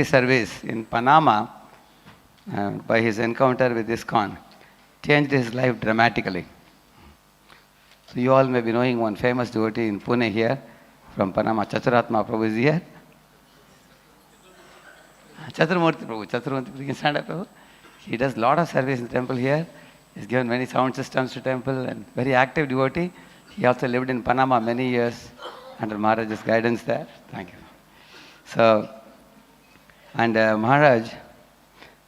service in Panama by his encounter with ISKCON changed his life dramatically. So you all may be knowing one famous devotee in Pune here from Panama, Chaturatma Prabhu is here. Chaturmurti Prabhu, you can stand up, Prabhu. He does a lot of service in the temple here. He's given many sound systems to temple and very active devotee. He also lived in Panama many years under Maharaj's guidance there. Thank you. So, Maharaj,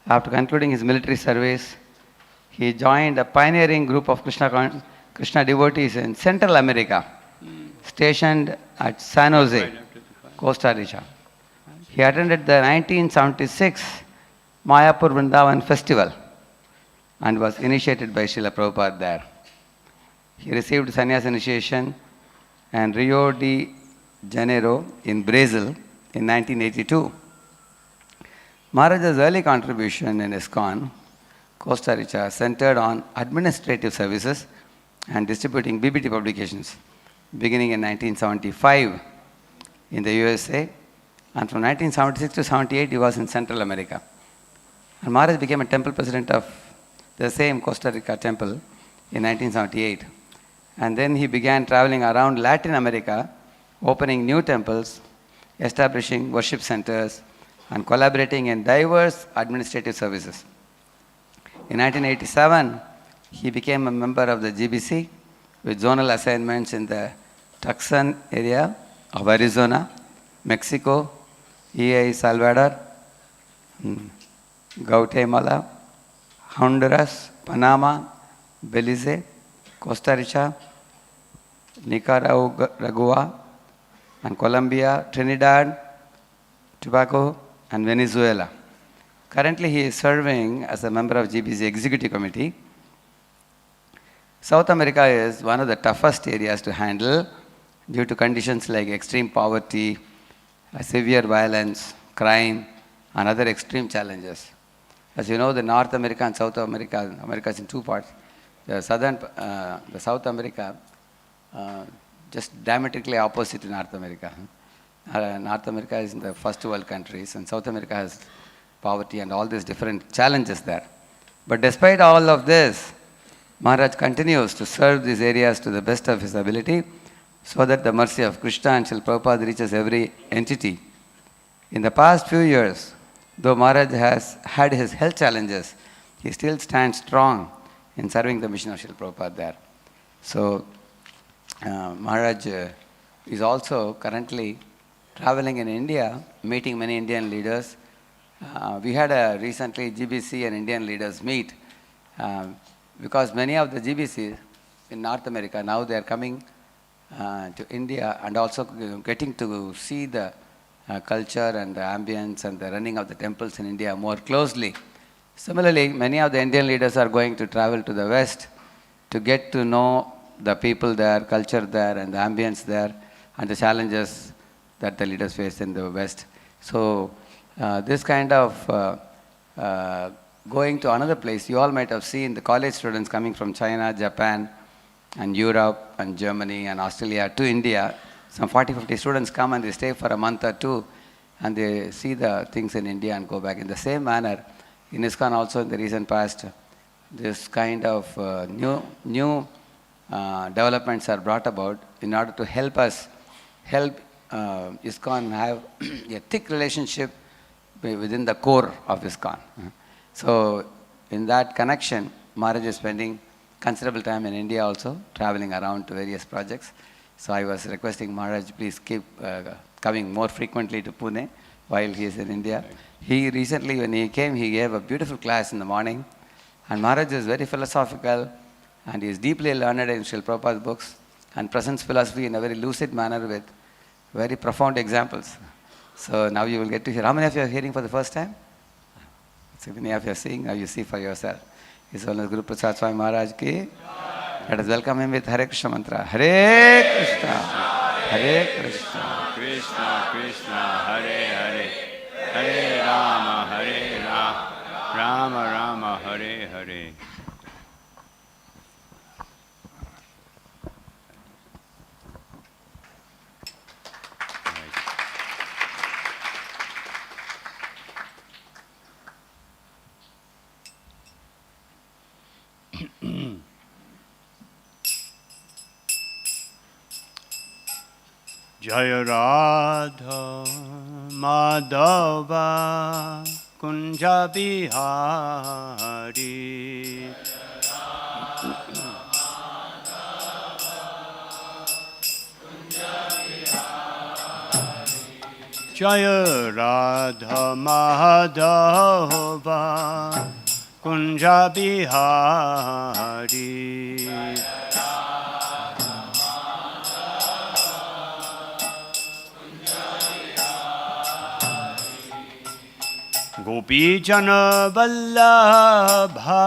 after concluding his military service, he joined a pioneering group of Krishna devotees in Central America, stationed at San Jose, Costa Rica. He attended the 1976 Mayapur Vrindavan festival and was initiated by Srila Prabhupada there. He received sannyas initiation in Rio de Janeiro in Brazil in 1982. Maharaj's early contribution in ISKCON, Costa Rica, centered on administrative services and distributing BBT publications, beginning in 1975 in the USA, and from 1976 to 78 he was in Central America. And Maharaj became a temple president of the same Costa Rica temple in 1978. And then he began traveling around Latin America, opening new temples, establishing worship centers, and collaborating in diverse administrative services. In 1987, he became a member of the GBC with zonal assignments in the Tucson area of Arizona, Mexico, El Salvador, Guatemala, Honduras, Panama, Belize, Costa Rica, Nicaragua, and Colombia, Trinidad, Tobago, and Venezuela. Currently, he is serving as a member of GBC Executive Committee. South America is one of the toughest areas to handle due to conditions like extreme poverty, severe violence, crime, and other extreme challenges. As you know, the North America and South America, America is in two parts. The South America, just diametrically opposite to North America. North America is in the first world countries, and South America has poverty and all these different challenges there. But despite all of this, Maharaj continues to serve these areas to the best of his ability so that the mercy of Krishna and Srila Prabhupada reaches every entity. In the past few years, though Maharaj has had his health challenges, he still stands strong in serving the mission of Srila Prabhupada there. So, Maharaj is also currently traveling in India, meeting many Indian leaders. We had a recently GBC and Indian leaders meet because many of the GBCs in North America, now they are coming to India and also getting to see the culture and the ambience and the running of the temples in India more closely. Similarly, many of the Indian leaders are going to travel to the West to get to know the people there, culture there, and the ambience there, and the challenges that the leaders face in the West. So this kind of going to another place, you all might have seen the college students coming from China, Japan, and Europe, and Germany, and Australia to India. Some 40-50 students come and they stay for a month or two, and they see the things in India and go back. In the same manner, in ISKCON also in the recent past, this kind of new developments are brought about in order to help us help ISKCON have a thick relationship within the core of ISKCON. So in that connection, Maharaj is spending considerable time in India also, traveling around to various projects. So I was requesting Maharaj, please keep coming more frequently to Pune while he is in India. He recently, when he came, he gave a beautiful class in the morning. And Maharaj is very philosophical, and he is deeply learned in Srila Prabhupada's books and presents philosophy in a very lucid manner with very profound examples. So now you will get to hear. How many of you are hearing for the first time? So many of you are seeing, now you see for yourself. His Holiness Guru Prasad Swami Maharaj ki. Let us welcome him with HareKrishna mantra. Hare Krishna, Hare Krishna, Krishna Krishna, Hare Hare, Hare Rama, Rama Rama, Hare Hare. Jaya Radha Madhava Kunja Bihari Jaya Radha Madhava Kunja Bihari Gopi Jana Vallabha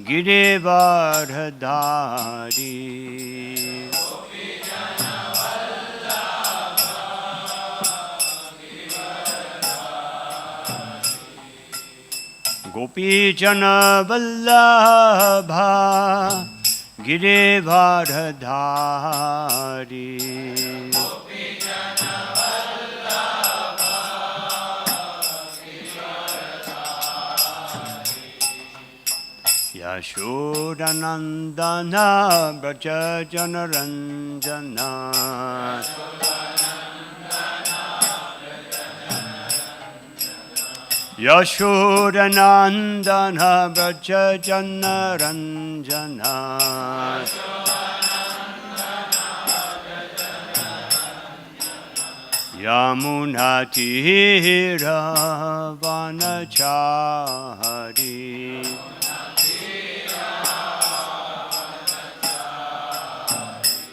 Girivardhari Gopi Jana Vallabha Girivardhari Yashodanandana Braja Janaranjana Yashodanandana Braja Janaranjana Yamunatira Vanachari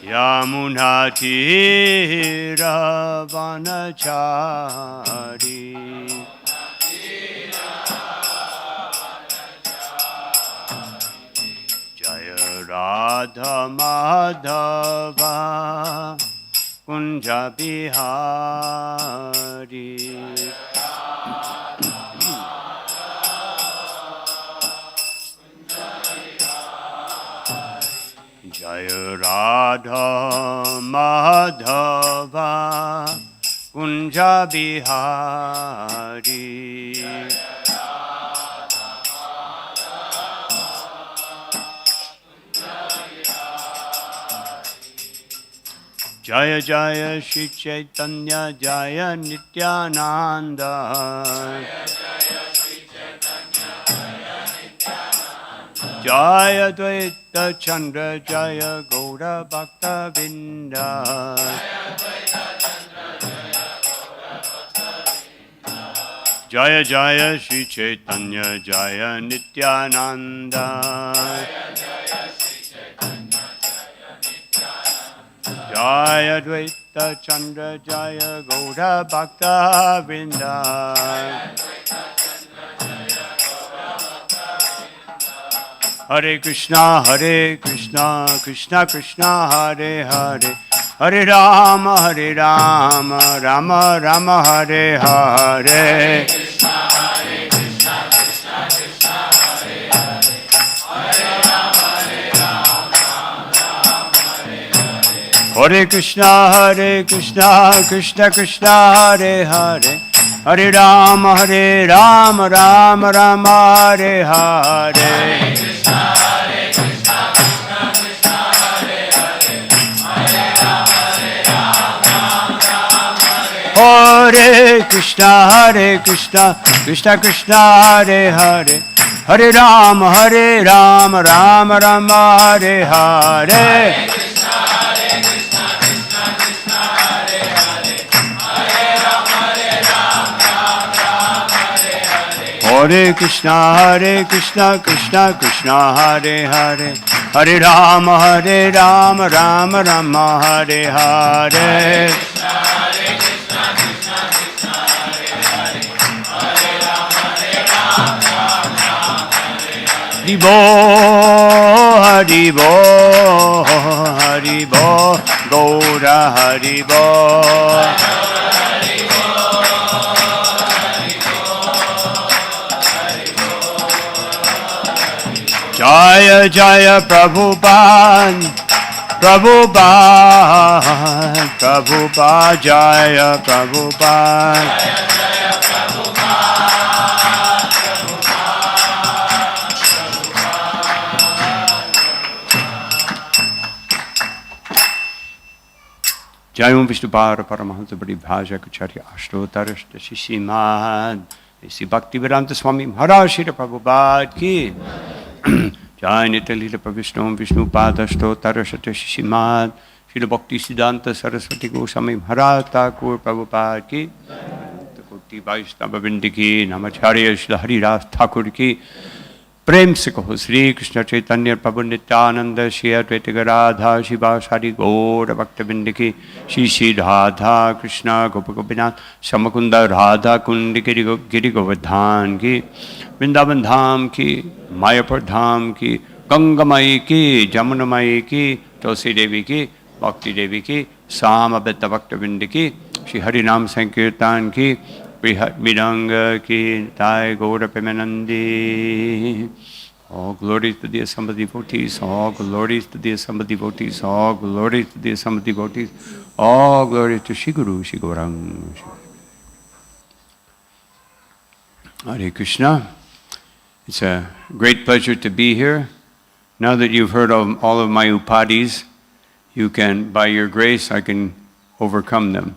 Yamunatira Vanachari Jaya Radha Madhava Kunja Bihari Jaya Radha Madhava Kunja Bihari Jaya Jaya Shri Chaitanya Jaya Nityananda Jaya Dvaita Chandra Jaya Gaura Bhakta Vinda Jaya Jaya Shri Chaitanya Jaya Nityananda Jaya Dvaita Chandra Jaya Gaura Bhakta Vinda Hare Krishna, Krishna Krishna, Hare Hare, Hare Rama, Rama Rama, Hare Hare. Hare Krishna, Krishna Krishna, Hare Hare, Hare Rama, Hare Hare. Hare Krishna, Krishna Krishna, Hare Hare, Hare Rama, Rama Rama, Hare Hare. Hare Krishna, Krishna Krishna, Hare Hare, Hare Rama, Rama Rama, Hare Hare. Hare Krishna, Krishna Krishna, Hare Hare, Hare Rama, Rama Rama, Hare Hare. Haribo, Haribo, Gaura Haribo. Jaya Jaya Prabhupada, Prabhupada, Jaya Prabhupada. Jayam Vishnupara Paramahansa Paribhaja Kacharya Ashtotarashta Srimad Sri Bhaktivedanta Swami Maharaj Srila Prabhupada ki Jai Nitalila Pravishnom Vishnupada Ashtotarashta Srimad Srila Bhakti Siddhanta Saraswati Goswami Maharaj Thakur Prabhupada ki Koti Vaishnava Vrinda ki Namacharya Srila Haridas Thakur ki प्रेम से कहो श्री कृष्ण चैतन्य प्रभु नित्यानंद श्री अद्वैत राधा शिवासादि गौर भक्तबिंद की श्री श्री राधा कृष्ण गोप गोपीनाथ समकुंद राधा कुंड गिरि गोवर्धन की वृंदावन धाम की मायापुर धाम की गंगामयी की जमुनामयी की तुलसी देवी की भक्ति देवी की सामबद्ध भक्तबिंद की श्री हरिनाम संकीर्तन की Midanga ki Tai Gaura Pemanandi. All glories to the assembled devotees, all glories to the assembled devotees, all glories to the assembled devotees, all glories to Shri Guru, Shri Gaurang. Hare Krishna. It's a great pleasure to be here. Now that you've heard of all of my upadis, you can, by your grace, I can overcome them.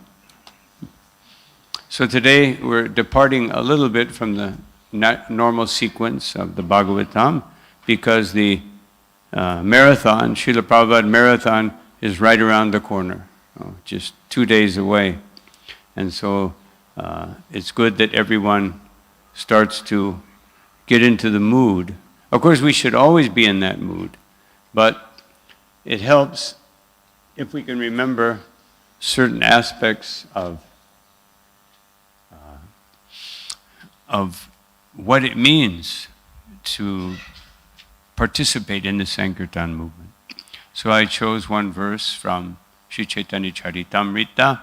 So today we're departing a little bit from the normal sequence of the Bhagavatam because the marathon, Srila Prabhupada marathon, is right around the corner, just 2 days away. And so it's good that everyone starts to get into the mood. Of course, we should always be in that mood, but it helps if we can remember certain aspects of what it means to participate in the Sankirtan movement. So I chose one verse from Sri Chaitanya Charitamrita,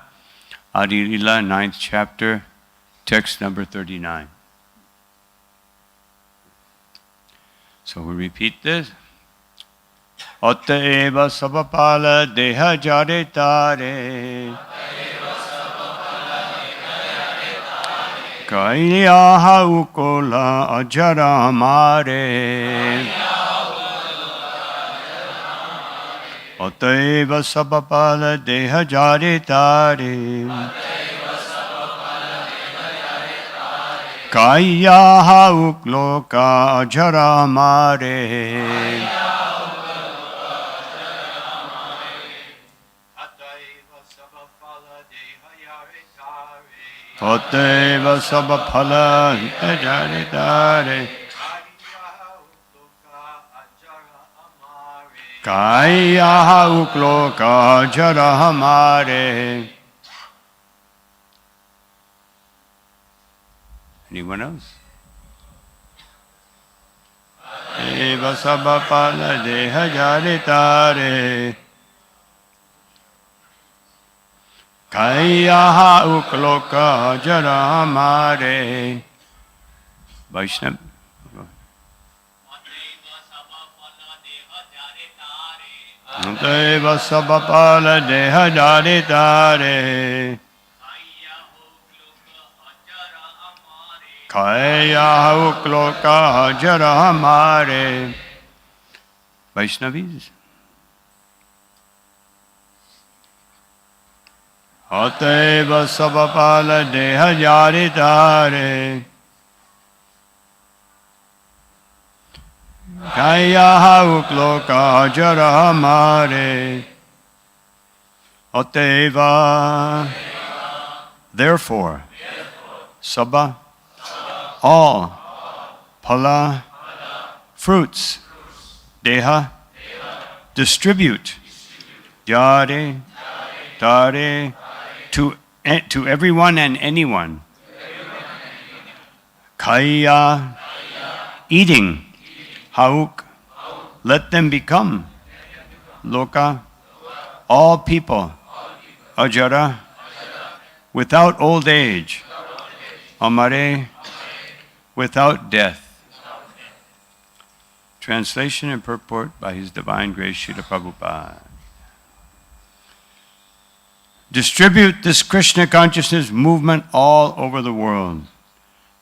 Adi Lila, 9th chapter, text number 39. So we repeat this. Ottaeva sabapala deha jare tare. Kaiyaha ukola ajara mare. Ottaeva sabapala deha jare tare. Kaiyaha ukloka ajara mare. Otteva sabaphala ajare tare. Kaiyaha ukloka ajara hamare. Anyone else? Eva sabaphala deha jare tare. Kaiyaha ukloka jara mare. Vaishnav. Deva sabapala deha jare tare. Kaiyaha ukloka jara mare. Vaishnavis. Otteva sabapala deha jare tare. Kaiyaha ukloka jara mare. Otteva. Therefore, sabba, all, phala, fruits, deha, distribute, jare, tare, to everyone and anyone. Kaya, eating. Hauk, let them become. Loka, all people. Ajara, without old age. Amare, without death. Translation and purport by His Divine Grace Srila Prabhupada. Distribute this Krishna consciousness movement all over the world.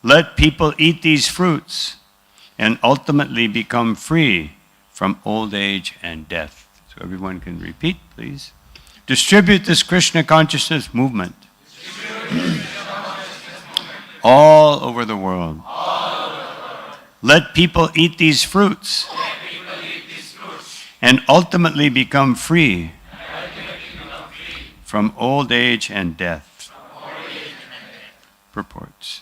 Let people eat these fruits and ultimately become free from old age and death. So everyone can repeat, please. distribute this Krishna consciousness movement all over the world. Let people eat these fruits and ultimately become free from old age and death. Purports.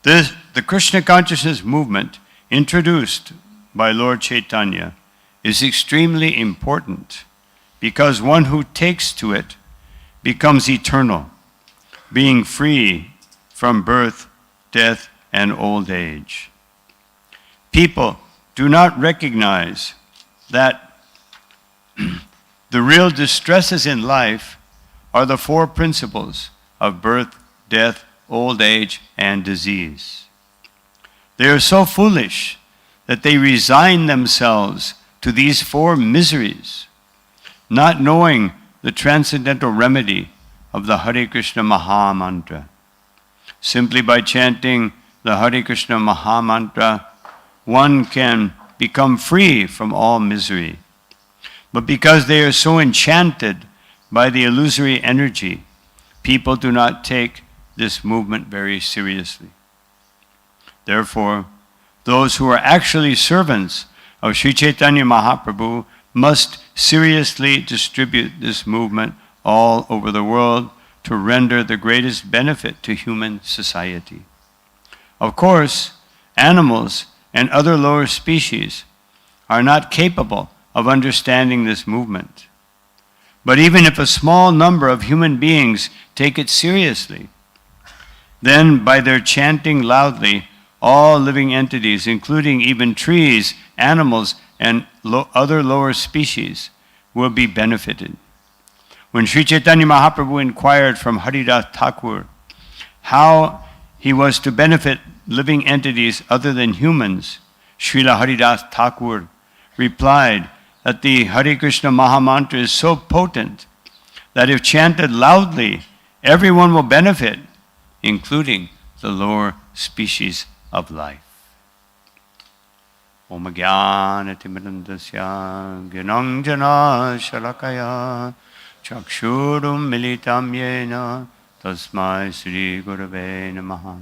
The Krishna consciousness movement introduced by Lord Chaitanya is extremely important because one who takes to it becomes eternal, being free from birth, death, and old age. People do not recognize that the real distresses in life are the four principles of birth, death, old age, and disease. They are so foolish that they resign themselves to these four miseries, not knowing the transcendental remedy of the Hare Krishna Maha Mantra. Simply by chanting the Hare Krishna Maha Mantra, one can become free from all misery. But because they are so enchanted by the illusory energy, people do not take this movement very seriously. Therefore, those who are actually servants of Sri Chaitanya Mahaprabhu must seriously distribute this movement all over the world to render the greatest benefit to human society. Of course, animals and other lower species are not capable of understanding this movement. But even if a small number of human beings take it seriously, then by their chanting loudly, all living entities, including even trees, animals, and other lower species, will be benefited. When Sri Chaitanya Mahaprabhu inquired from Haridas Thakur how he was to benefit living entities other than humans, Srila Haridas Thakur replied that the Hare Krishna Maha Mantra is so potent that if chanted loudly, everyone will benefit, including the lower species of life. Om Jnana Timirandasya Gyanam Jana Shalakaya Chakshurum Militam Yena Tasmai Sri Gurave Namaha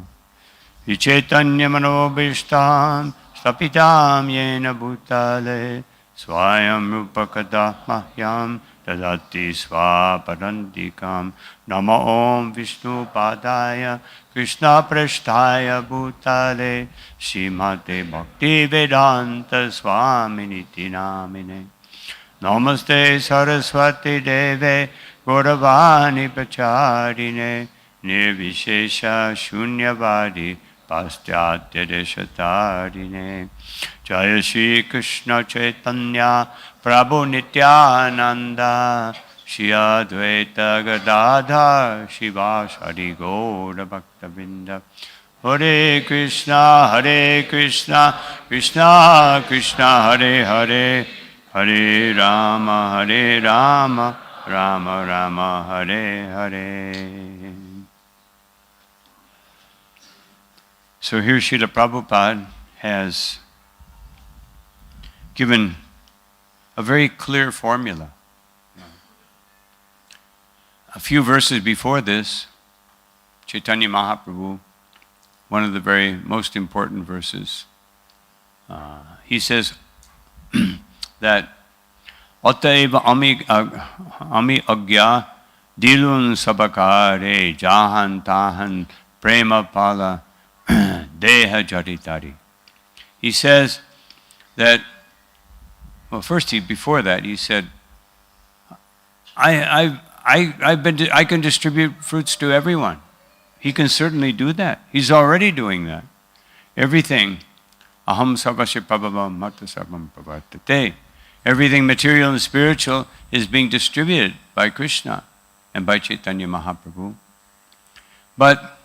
Vichaitanya Manobishtam Stapitam Yena Bhutale Swayam Rupakada Mahyam Tadati Swaparandikam Nama Om Vishnu Padaya Krishna Prasthaya Bhutale Srimate Bhakti Vedanta Swaminiti Namine Namaste Saraswati Deve Gauravani Pacharine Nirvishesha Shunyavadi Pastyatya Deshatarine Jaya Shri Krishna Chaitanya Prabhu Nityananda Shri Advaita Gadadhar Shivasari Gaura Bhaktavinda Hare Krishna Krishna Krishna Hare Hare Hare Rama Rama Rama Hare Hare. So here Srila Prabhupada has given a very clear formula. A few verses before this, Chaitanya Mahaprabhu, one of the very most important verses, he says that Ataiva ami agya dilun sabakare jahan tahan prema pala deha jaritari. He says that, well, first before that he said, I can distribute fruits to everyone. He can certainly do that. He's already doing that. Everything, aham sarvasya prabhavam mata sarvam pravartate. Everything material and spiritual is being distributed by Krishna and by Chaitanya Mahaprabhu. But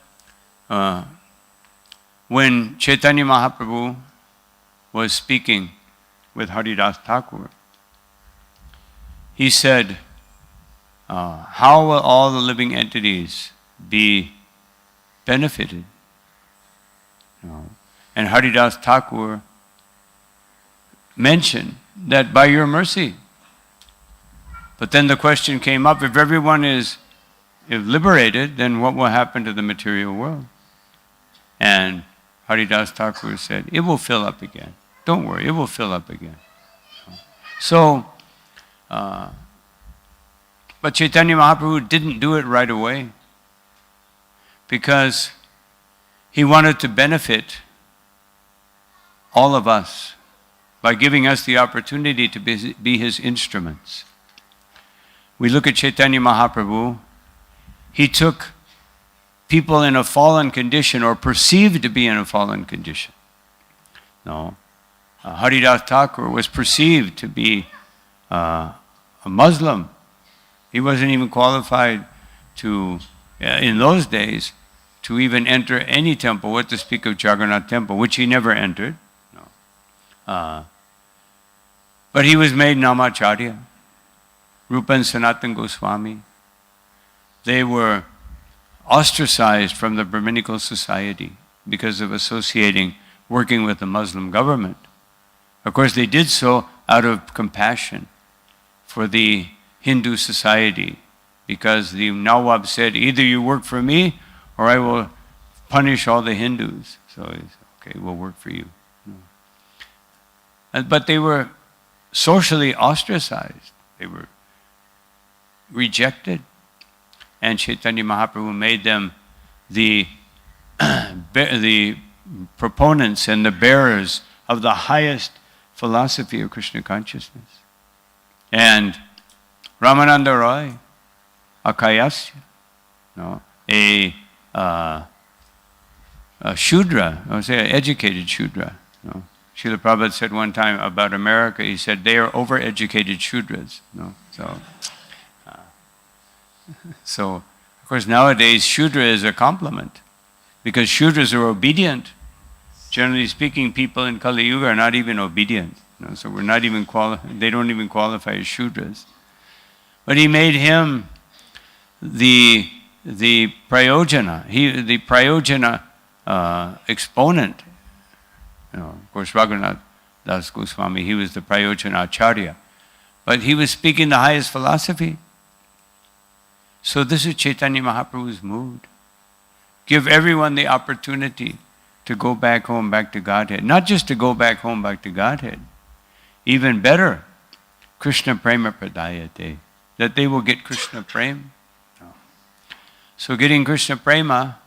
when Chaitanya Mahaprabhu was speaking with Haridas Thakur, he said, how will all the living entities be benefited? And Haridas Thakur mentioned that by your mercy. But then the question came up, if everyone is liberated, then what will happen to the material world? And Haridas Thakur said, it will fill up again. Don't worry, it will fill up again. So, but Chaitanya Mahaprabhu didn't do it right away because he wanted to benefit all of us by giving us the opportunity to be his instruments. We look at Chaitanya Mahaprabhu, he took people in a fallen condition or perceived to be in a fallen condition. No. Haridas Thakur was perceived to be a Muslim. He wasn't even qualified to, in those days, to even enter any temple, what to speak of Jagannath temple, which he never entered. No. But he was made Namacharya. Rupa and Sanatan Goswami. They were ostracized from the Brahminical society because of associating, working with the Muslim government. Of course, they did so out of compassion for the Hindu society, because the Nawab said, either you work for me or I will punish all the Hindus. So he said, okay, we'll work for you. But they were socially ostracized. They were rejected. And Chaitanya Mahaprabhu made them the proponents and the bearers of the highest philosophy of Krishna consciousness. And Ramananda Roy, Akayasya, no, a Shudra, I would say an educated Shudra. No. Srila Prabhupada said one time about America, he said, they are overeducated Shudras. No. So, of course, nowadays, Shudra is a compliment because Shudras are obedient. Generally speaking, people in Kali Yuga are not even obedient. So we're not even they don't even qualify as Shudras. But he made him the Prayojana. The Prayojana exponent. Of course, Raghunath Das Goswami, he was the Prayojana Acharya. But he was speaking the highest philosophy. So this is Chaitanya Mahaprabhu's mood. Give everyone the opportunity to go back home, back to Godhead. Not just to go back home, back to Godhead. Even better, Krishna Prema Pradayate. That they will get Krishna Prema. So getting Krishna Prema,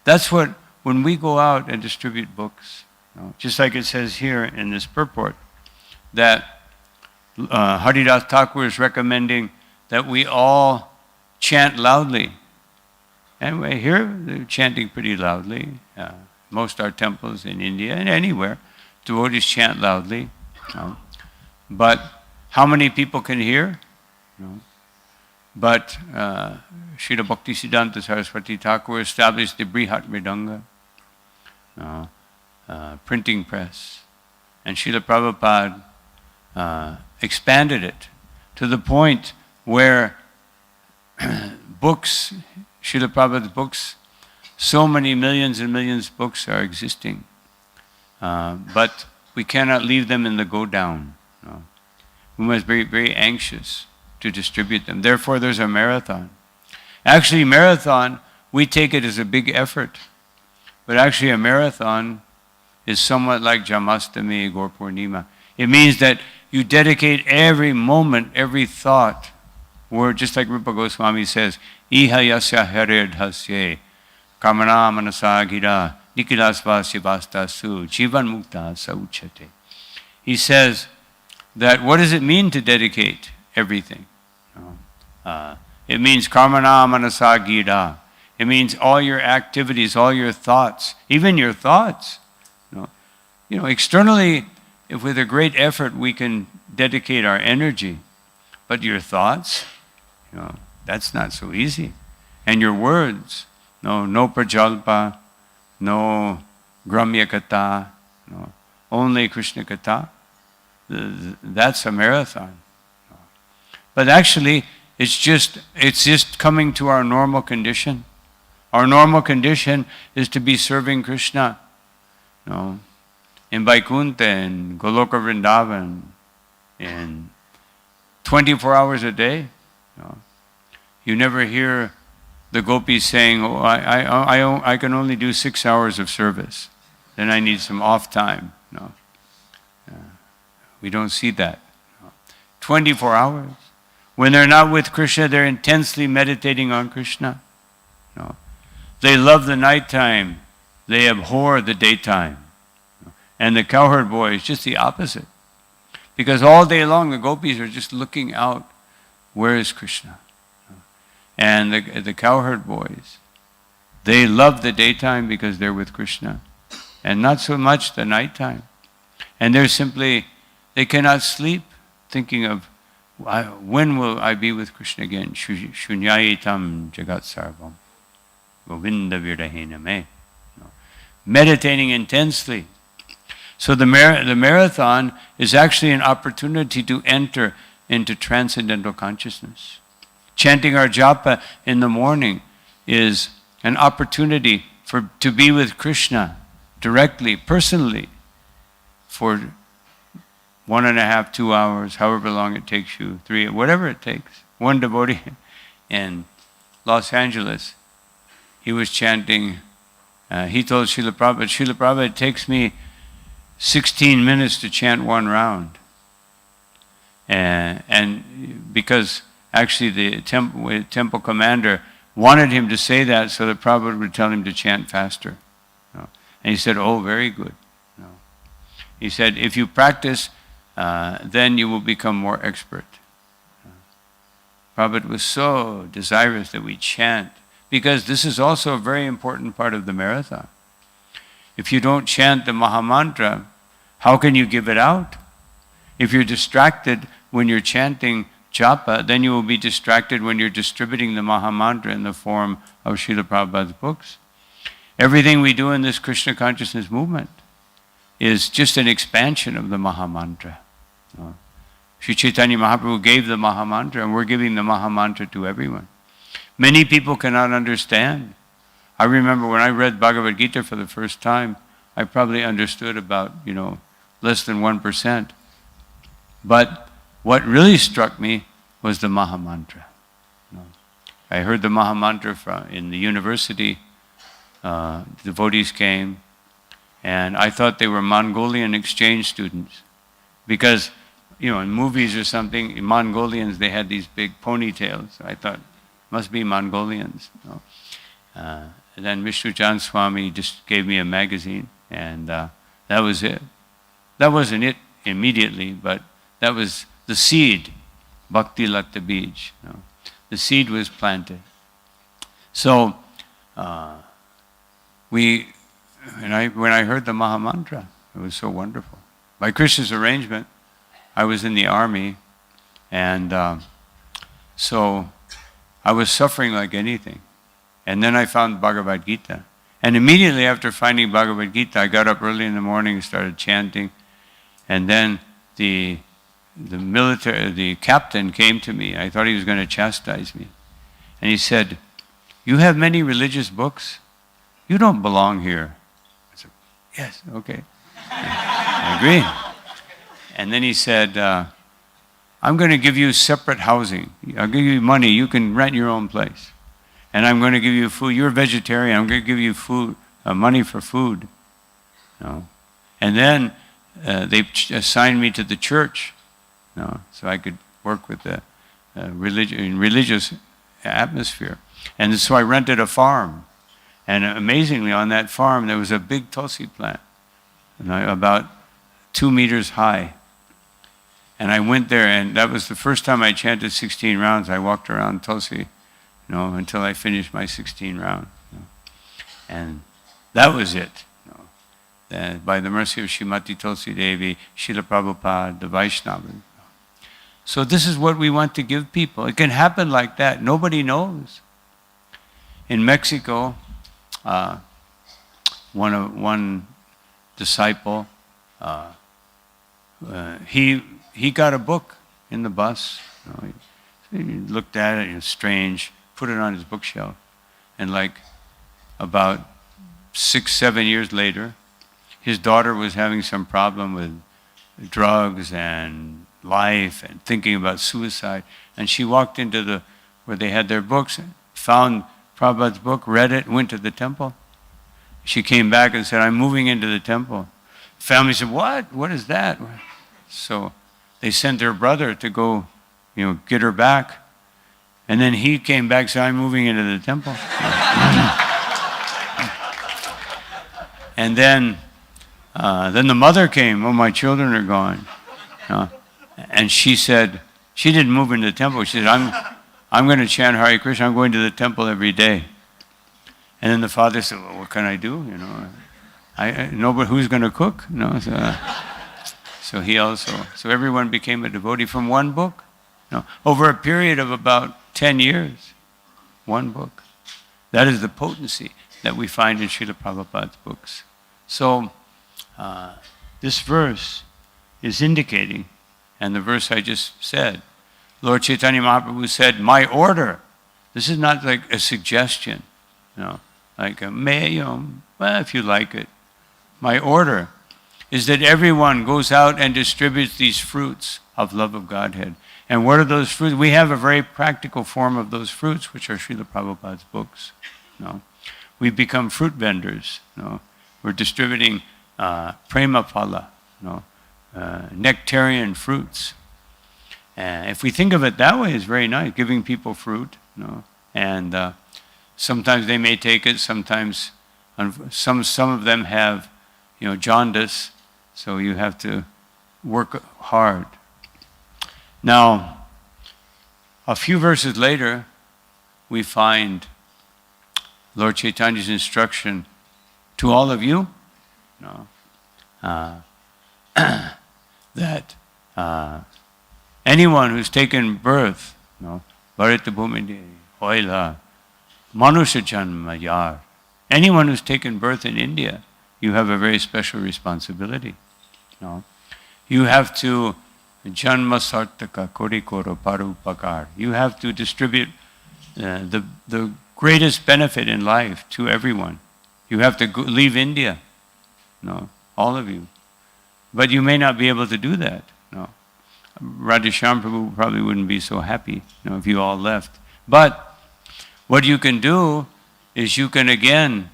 that's what, when we go out and distribute books, just like it says here in this purport, that Haridas Thakur is recommending that we all chant loudly. Anyway, here they're chanting pretty loudly. Most our temples in India and anywhere, devotees chant loudly. But how many people can hear? But Srila Bhaktisiddhanta Saraswati Thakur established the Brihat Mridanga printing press. And Srila Prabhupada expanded it to the point where books, Srila Prabhupada's books, so many millions and millions of books are existing. But we cannot leave them in the go-down. We must be very anxious to distribute them. Therefore, there's a marathon. Actually, marathon, we take it as a big effort. But actually, a marathon is somewhat like Jamastami, Gaur Purnima. It means that you dedicate every moment, every thought, word, just like Rupa Goswami says, Iha yasya Hare dhasye, kamana manasa gira, nikilasvasya vastasu, jivan mukta sauchate. He says that what does it mean to dedicate everything? It means karmana manasa gira. It means all your activities, all your thoughts, even your thoughts. Externally, if with a great effort we can dedicate our energy, but your thoughts, that's not so easy. And your words, no prajalpa, no gramya kata, only Krishna kata. That's a marathon. But actually, it's just coming to our normal condition. Our normal condition is to be serving Krishna. In Vaikuntha, in Goloka Vrindavan, in 24 hours a day. You never hear the gopis saying, "Oh, I can only do 6 hours of service. Then I need some off time." No. We don't see that. 24 hours. When they're not with Krishna, they're intensely meditating on Krishna. No. They love the nighttime. They abhor the daytime. And the cowherd boy is just the opposite. Because all day long the gopis are just looking out, where is Krishna? And the cowherd boys, they love the daytime because they're with Krishna. And not so much the nighttime. And they cannot sleep thinking of, when will I be with Krishna again? Shunyayitam jagat sarvam. Govinda virdahena me. Meditating intensely. So the marathon is actually an opportunity to enter into transcendental consciousness. Chanting our japa in the morning is an opportunity to be with Krishna directly, personally, for 1.5, 2 hours, however long it takes you, 3, whatever it takes. One devotee in Los Angeles, he was chanting, he told Srila Prabhupada, it takes me 16 minutes to chant one round. And because actually the temple commander wanted him to say that so that Prabhupada would tell him to chant faster. And he said, "Oh, very good." He said, "If you practice, then you will become more expert." Prabhupada was so desirous that we chant, because this is also a very important part of the marathon. If you don't chant the Mahamantra, how can you give it out? If you're distracted when you're chanting japa, then you will be distracted when you're distributing the Mahamantra in the form of Srila Prabhupada's books. Everything we do in this Krishna consciousness movement is just an expansion of the Mahamantra. Sri Chaitanya Mahaprabhu gave the Mahamantra, and we're giving the Mahamantra to everyone. Many people cannot understand. I remember when I read Bhagavad Gita for the first time, I probably understood about, less than 1%. But what really struck me was the Mahamantra. I heard the Mahamantra in the university. Devotees came, and I thought they were Mongolian exchange students. Because, in movies or something, in Mongolians, they had these big ponytails. I thought, must be Mongolians. And then Vishnuchan Swami just gave me a magazine, and that was it. That wasn't it immediately, but that was the seed, Bhakti Latta Bij. The seed was planted. So, when I heard the Mahamantra, it was so wonderful. By Krishna's arrangement, I was in the army, and so I was suffering like anything. And then I found Bhagavad Gita. And immediately after finding Bhagavad Gita, I got up early in the morning and started chanting. And then the captain came to me. I thought he was going to chastise me. And he said, "You have many religious books? You don't belong here." I said, "Yes, okay." I agree. And then he said, "I'm going to give you separate housing. I'll give you money. You can rent your own place. And I'm going to give you food. You're a vegetarian. I'm going to give you food, money for food." And then they assigned me to the church, so I could work with the religious atmosphere. And so I rented a farm. And amazingly, on that farm, there was a big tulsi plant, about 2 meters high. And I went there, and that was the first time I chanted 16 rounds. I walked around tulsi, until I finished my 16 round. And that was it. By the mercy of Srimati Tulsi Devi, Srila Prabhupada, the Vaishnavas. So this is what we want to give people. It can happen like that. Nobody knows. In Mexico, one disciple, he got a book in the bus. He looked at it, it was strange, put it on his bookshelf. And about 6-7 years later, his daughter was having some problem with drugs and life and thinking about suicide. And she walked into where they had their books, found Prabhupada's book, read it, went to the temple. She came back and said, I'm moving into the temple. Family said, what? What is that? So they sent their brother to go, get her back. And then he came back and said, I'm moving into the temple. And then the mother came, oh, my children are gone. And she said, she didn't move into the temple. She said, I'm going to chant Hare Krishna. I'm going to the temple every day. And then the father said, well, what can I do? But who's going to cook? So he also, so everyone became a devotee from one book. Over a period of about 10 years, one book. That is the potency that we find in Srila Prabhupada's books. So this verse is indicating, and the verse I just said, Lord Chaitanya Mahaprabhu said, my order. This is not like a suggestion, like well, if you like it. My order is that everyone goes out and distributes these fruits of love of Godhead. And what are those fruits? We have a very practical form of those fruits, which are Srila Prabhupada's books. We've become fruit vendors. We're distributing prema phala, nectarian fruits. If we think of it that way, it's very nice, giving people fruit. And sometimes they may take it. Sometimes some of them have, jaundice. So you have to work hard. Now, a few verses later, we find Lord Chaitanya's instruction to all of you, that anyone who's taken birth, Bharata Bhumide, Hoila, Manusha Janma Yar, anyone who's taken birth in India, you have a very special responsibility. You have to Janma Sartaka Korikoro Parupakar. You have to distribute the greatest benefit in life to everyone. You have to leave India, all of you. But you may not be able to do that. Radheshyam Prabhu probably wouldn't be so happy, if you all left. But what you can do is you can again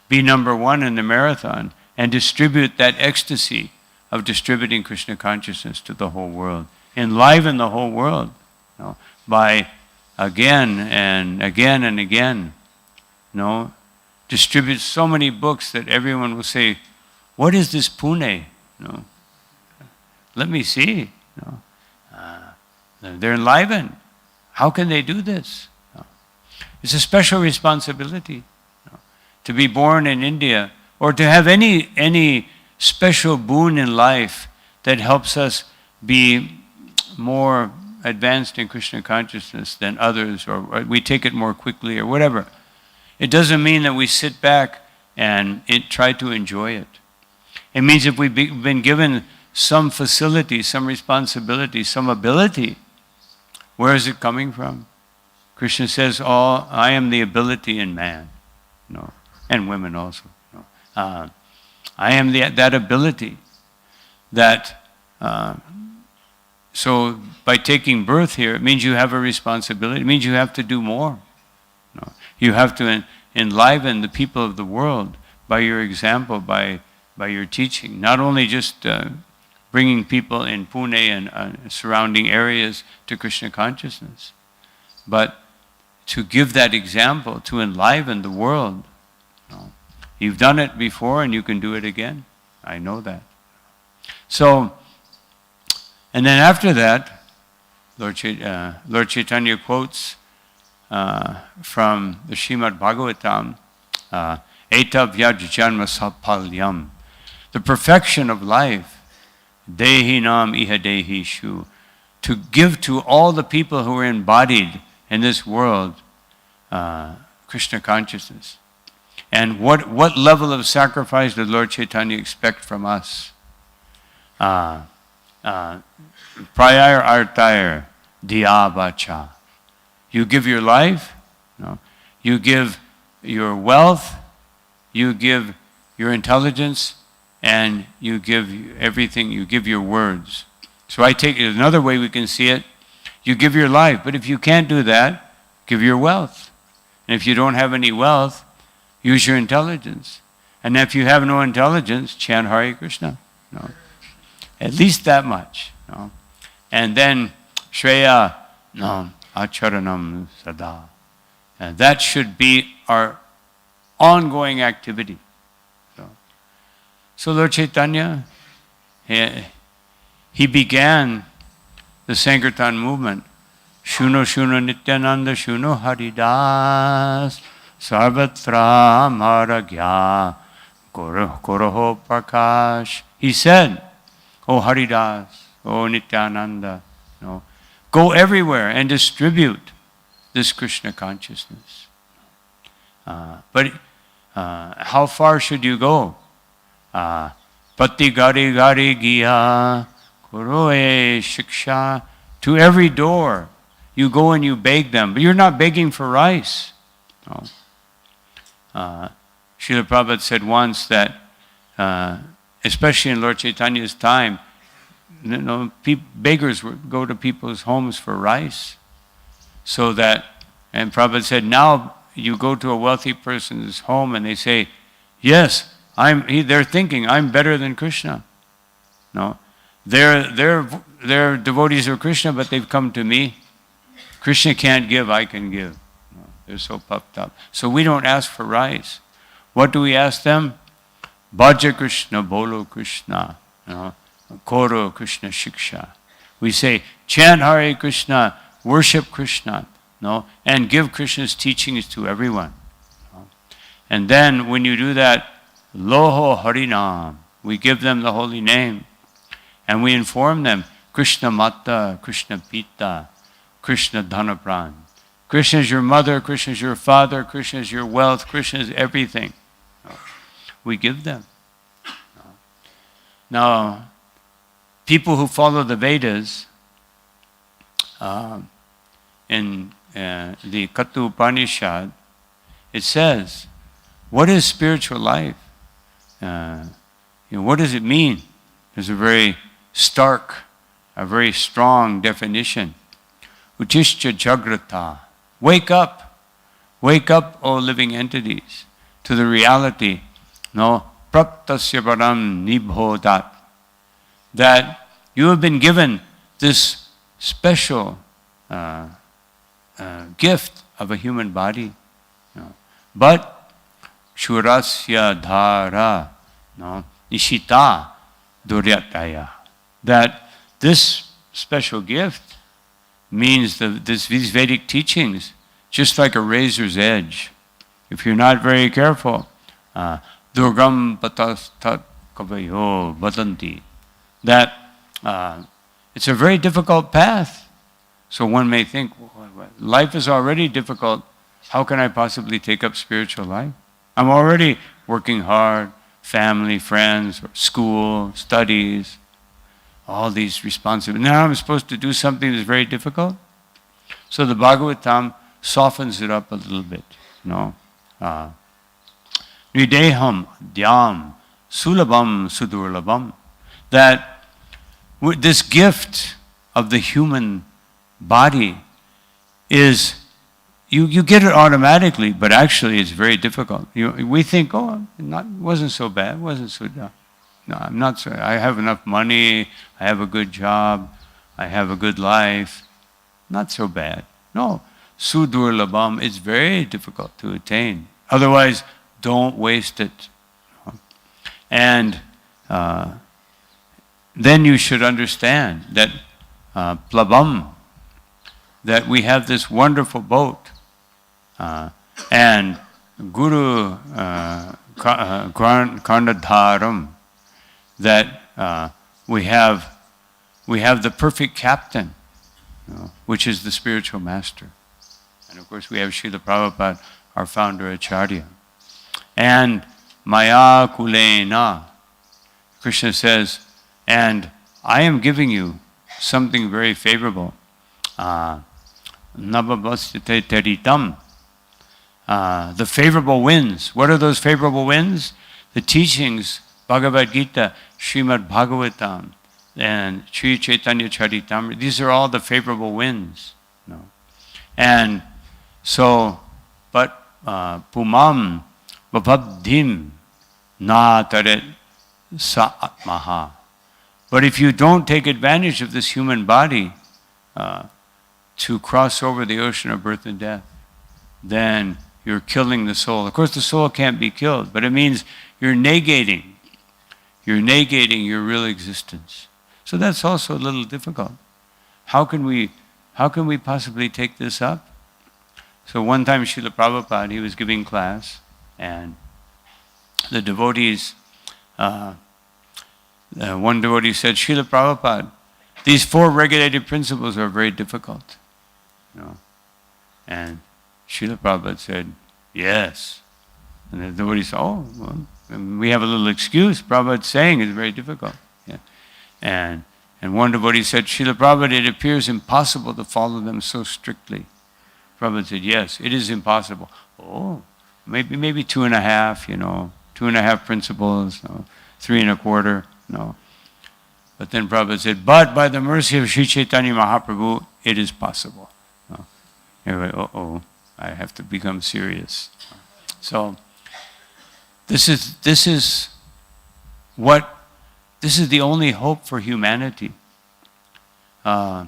be number one in the marathon and distribute that ecstasy of distributing Krishna consciousness to the whole world. Enliven the whole world by again and again and again. Distribute so many books that everyone will say, what is this Pune? Let me see. They're enlivened. How can they do this? It's a special responsibility to be born in India or to have any special boon in life that helps us be more advanced in Krishna consciousness than others, or we take it more quickly, or whatever. It doesn't mean that we sit back and try to enjoy it. It means if we've been given some facility, some responsibility, some ability, where is it coming from? Krishna says, I am the ability in man, and women also. I am that ability that, so by taking birth here, it means you have a responsibility. It means you have to do more. You have to enliven the people of the world by your example, by your teaching. Not only just bringing people in Pune and surrounding areas to Krishna consciousness, but to give that example, to enliven the world. You've done it before and you can do it again. I know that. So, and then after that, Lord Chaitanya quotes from the Srimad Bhagavatam, Etavyaj janma sapalyam, the perfection of life, dehi nam iha dehi shu, to give to all the people who are embodied in this world Krishna consciousness. And what level of sacrifice did Lord Chaitanya expect from us? Prayar artayar diyabacha. You give your life, you give your wealth, you give your intelligence, and you give everything, you give your words. So I take it another way we can see it. You give your life, but if you can't do that, give your wealth. And if you don't have any wealth, use your intelligence. And if you have no intelligence, chant Hare Krishna. No. At least that much. No. And then Shreya no, Acharanam Sada. And that should be our ongoing activity. So Lord Chaitanya, he began the Sankirtan movement. Shuno Shuno Nityananda Shuno Haridas Sarvatra Maragya Koroho Prakash. He said, "O Haridas, O Nityananda, no, go everywhere and distribute this Krishna consciousness." But how far should you go? Pati gari gari giya koroe shiksha. To every door you go and you beg them, but you're not begging for rice. No. Srila Prabhupada said once that, especially in Lord Chaitanya's time, beggars would go to people's homes for rice. So that, and Prabhupada said, now you go to a wealthy person's home and they say, yes, they're thinking, I'm better than Krishna. No, they're devotees of Krishna, but they've come to me. Krishna can't give, I can give. No, they're so puffed up. So we don't ask for rice. What do we ask them? Bhaja Krishna, Bolo Krishna, Koro Krishna Shiksha. We say, chant Hare Krishna, worship Krishna, and give Krishna's teachings to everyone. And then when you do that, Loho Harinam, we give them the holy name. And we inform them, Krishna Mata, Krishna Pita, Krishna Dhanapran. Krishna is your mother, Krishna is your father, Krishna is your wealth, Krishna is everything. We give them. Now, people who follow the Vedas, in the Katha Upanishad, it says, what is spiritual life? What does it mean? There's a very stark, a very strong definition. Utishcha Jagrata. Wake up, O living entities, to the reality. Praptasya param nibhodat. That you have been given this special gift of a human body. But Shurasya dhara nishita duryataya. That this special gift means these Vedic teachings, just like a razor's edge. If you're not very careful, durgam patastat kavayo vadanti. That it's a very difficult path. So one may think, life is already difficult. How can I possibly take up spiritual life? I'm already working hard, family, friends, school, studies, all these responsibilities. Now I'm supposed to do something that's very difficult. So the Bhagavatam softens it up a little bit. Nideham dhyam sulabham sudurlabham. That this gift of the human body is, you get it automatically, but actually it's very difficult. We think, wasn't so bad, wasn't so bad. No, I'm not so, I have enough money, I have a good job, I have a good life. Not so bad. No, sudurlabham, it's very difficult to attain. Otherwise, don't waste it. And then you should understand that plabam, that we have this wonderful boat, and Guru Karnadharam, that we have the perfect captain, which is the spiritual master. And of course we have Srila Prabhupada, our founder Acharya. And Maya Kulena, Krishna says, and I am giving you something very favorable. Nabhavastate teritam. The favorable winds. What are those favorable winds? The teachings, Bhagavad Gita, Srimad Bhagavatam, and Sri Chaitanya Charitamrita. These are all the favorable winds. And so, but pumam vabhabdhim na taret sa atmaha. But if you don't take advantage of this human body to cross over the ocean of birth and death, then you're killing the soul. Of course, the soul can't be killed, but it means you're negating your real existence. So that's also a little difficult. How can we possibly take this up? So one time Srila Prabhupada, he was giving class, and the devotees, one devotee said, Srila Prabhupada, these 4 regulated principles are very difficult. And Srila Prabhupada said, yes. And the devotee said, oh, well, we have a little excuse. Prabhupada's saying it's very difficult. Yeah. And one devotee said, Srila Prabhupada, it appears impossible to follow them so strictly. Prabhupada said, yes, it is impossible. Oh, maybe 2.5, 2.5 principles, 3.25, no. But then Prabhupada said, but by the mercy of Sri Chaitanya Mahaprabhu, it is possible. Anyway, I have to become serious. So, this is the only hope for humanity. A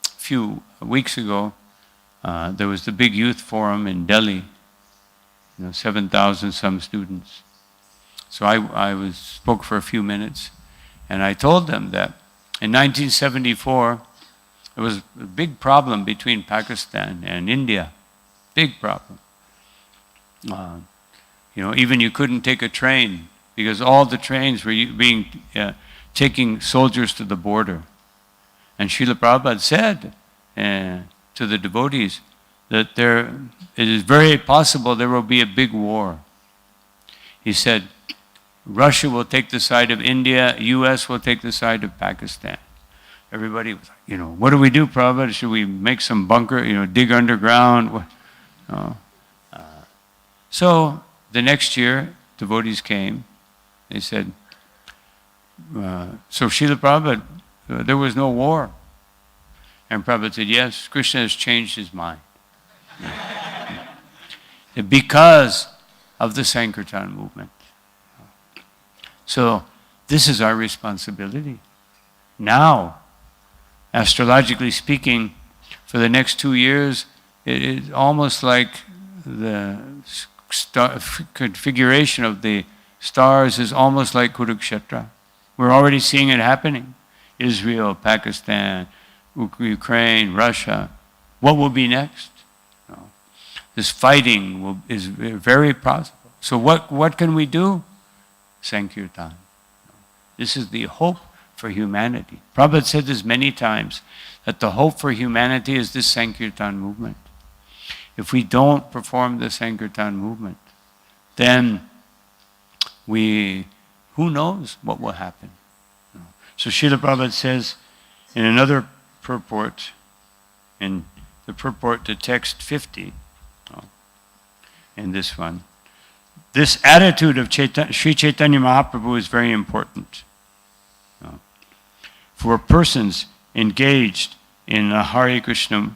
few weeks ago, there was the big youth forum in Delhi, 7,000 some students. So I spoke for a few minutes, and I told them that in 1974, there was a big problem between Pakistan and India. Big problem. Even you couldn't take a train because all the trains were taking soldiers to the border. And Srila Prabhupada said to the devotees that it is very possible there will be a big war. He said, Russia will take the side of India, US will take the side of Pakistan. Everybody was like, what do we do, Prabhupada? Should we make some bunker, dig underground? So the next year, devotees came. They said, so Srila Prabhupada, there was no war. And Prabhupada said, yes, Krishna has changed his mind. Because of the Sankirtan movement. So this is our responsibility. Now, astrologically speaking, for the next 2 years, it is almost like the configuration of the stars is almost like Kurukshetra. We're already seeing it happening. Israel, Pakistan, Ukraine, Russia. What will be next? This fighting is very possible. So what can we do? Sankirtan. This is the hope for humanity. Prabhupada said this many times, that the hope for humanity is this Sankirtan movement. If we don't perform the Sankirtan movement, then who knows what will happen. So Srila Prabhupada says in another purport, in the purport to text 50, in this one, this attitude of Sri Chaitanya Mahaprabhu is very important for persons engaged in the Hare Krishna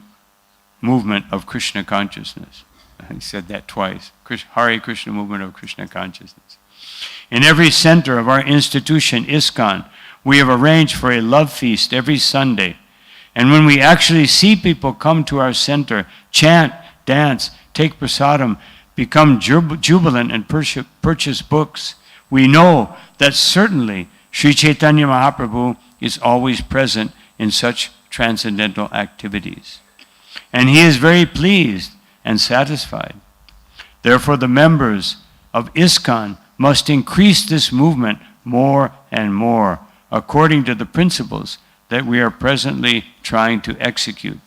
movement of Krishna consciousness. He said that twice. Hare Krishna movement of Krishna consciousness. In every center of our institution, ISKCON, we have arranged for a love feast every Sunday. And when we actually see people come to our center, chant, dance, take prasadam, become jubilant and purchase books, we know that certainly Sri Chaitanya Mahaprabhu is always present in such transcendental activities. And he is very pleased and satisfied. Therefore, the members of ISKCON must increase this movement more and more according to the principles that we are presently trying to execute.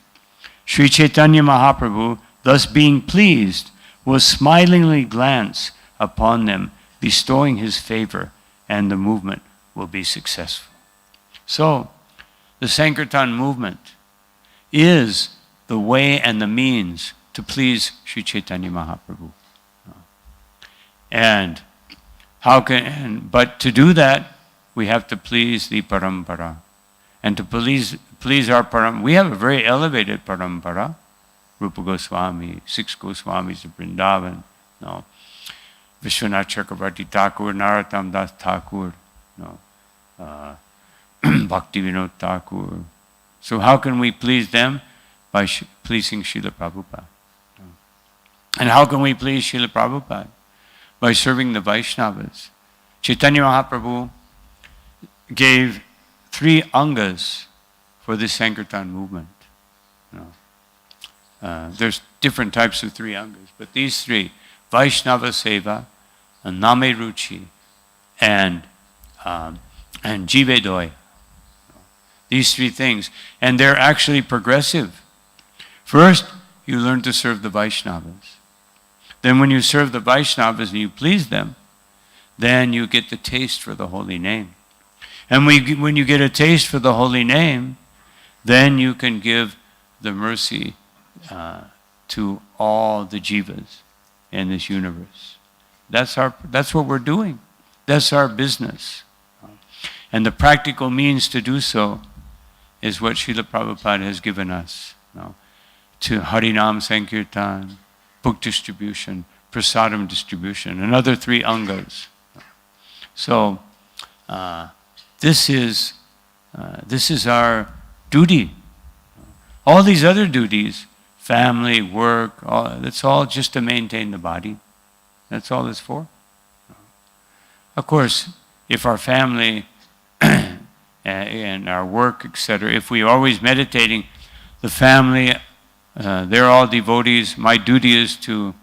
Sri Chaitanya Mahaprabhu, thus being pleased, will smilingly glance upon them, bestowing his favor, and the movement will be successful. So, the Sankirtan movement is the way and the means to please Sri Chaitanya Mahaprabhu. But to do that, we have to please the parampara. and to please our param. We have a very elevated parampara. Rupa Goswami, 6 Goswamis of Vrindavan, no. Vishwanath Chakravarti Thakur, Narottam Das Thakur, no. Bhakti Vinod Thakur. So how can we please them? By pleasing Srila Prabhupada. No. And how can we please Srila Prabhupada? By serving the Vaishnavas. Chaitanya Mahaprabhu gave 3 angas for the Sankirtan movement. No. There's different types of 3 angas, but these 3, Vaishnava Seva, Name Ruchi, and Jivedoy. These 3 things. And they're actually progressive. First, you learn to serve the Vaishnavas. Then when you serve the Vaishnavas and you please them, then you get the taste for the holy name. And when you get a taste for the holy name, then you can give the mercy to all the jivas in this universe. That's what we're doing. That's our business. And the practical means to do so is what Srila Prabhupada has given us. To Harinam Sankirtan, book distribution, prasadam distribution, and other 3 angas. So this is our duty. All these other duties, family, work, that's all just to maintain the body. That's all it's for. Of course, if our family and our work, etc., if we're always meditating, the family, they're all devotees. My duty is to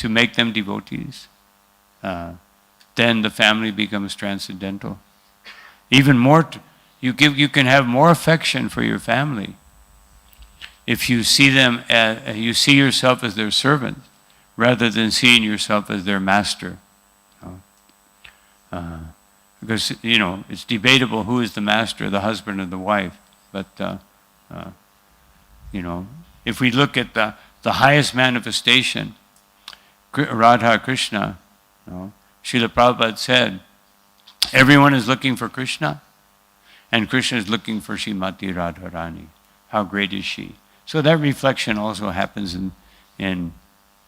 make them devotees. Then the family becomes transcendental. Even more, you can have more affection for your family if you see them you see yourself as their servant rather than seeing yourself as their master. Because it's debatable who is the master, the husband or the wife. But if we look at the highest manifestation, Radha Krishna, Srila Prabhupada said, everyone is looking for Krishna, and Krishna is looking for Srimati Radharani. How great is she? So that reflection also happens in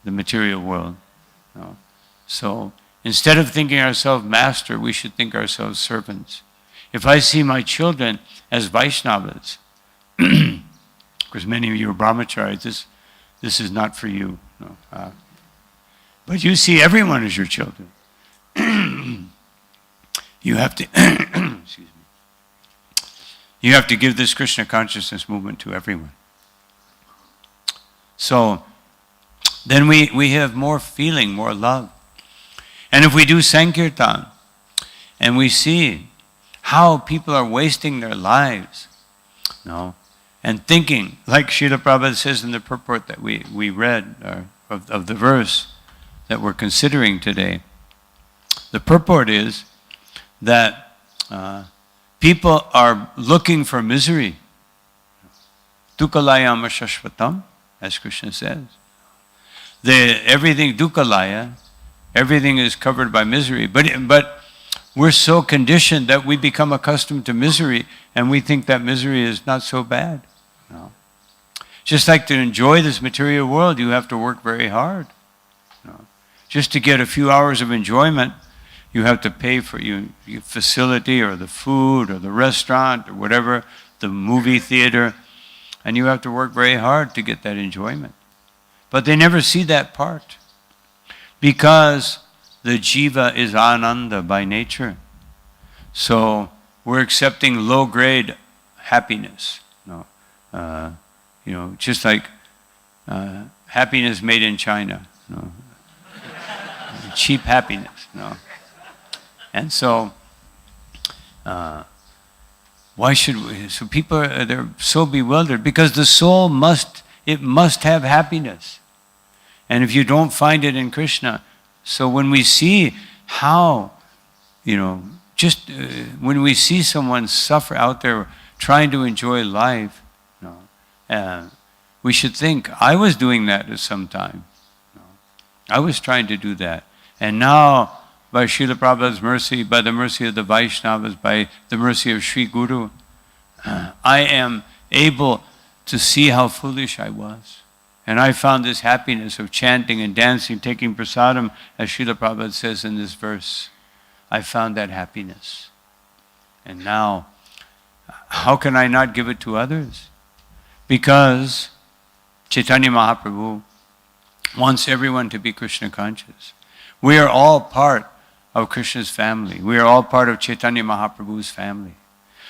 the material world. So instead of thinking ourselves master, we should think ourselves servants. If I see my children as Vaishnavas, because many of you are brahmacharis, this is not for you. But you see everyone as your children. You have to, excuse me. You have to give this Krishna consciousness movement to everyone. So then we have more feeling, more love. And if we do Sankirtan, and we see how people are wasting their lives, and thinking, like Srila Prabhupada says in the purport that we read, of the verse that we're considering today, the purport is that people are looking for misery. Dukkalayama shashvatam, as Krishna says. Everything dukkalaya, everything is covered by misery. But we're so conditioned that we become accustomed to misery and we think that misery is not so bad. Just like to enjoy this material world, you have to work very hard. Just to get a few hours of enjoyment, you have to pay for your facility or the food or the restaurant or whatever, the movie theater, and you have to work very hard to get that enjoyment. But they never see that part because the jiva is ananda by nature. So we're accepting low-grade happiness. Just like happiness made in China. Cheap happiness. And so, why should we? So people they're so bewildered because the soul must have happiness, and if you don't find it in Krishna, so when we see how, when we see someone suffer out there trying to enjoy life, we should think, I was doing that at some time. I was trying to do that. And now by Srila Prabhupada's mercy, by the mercy of the Vaishnavas, by the mercy of Sri Guru, I am able to see how foolish I was. And I found this happiness of chanting and dancing, taking prasadam, as Srila Prabhupada says in this verse. I found that happiness. And now, how can I not give it to others? Because Chaitanya Mahaprabhu wants everyone to be Krishna conscious. We are all part of Krishna's family. We are all part of Chaitanya Mahaprabhu's family.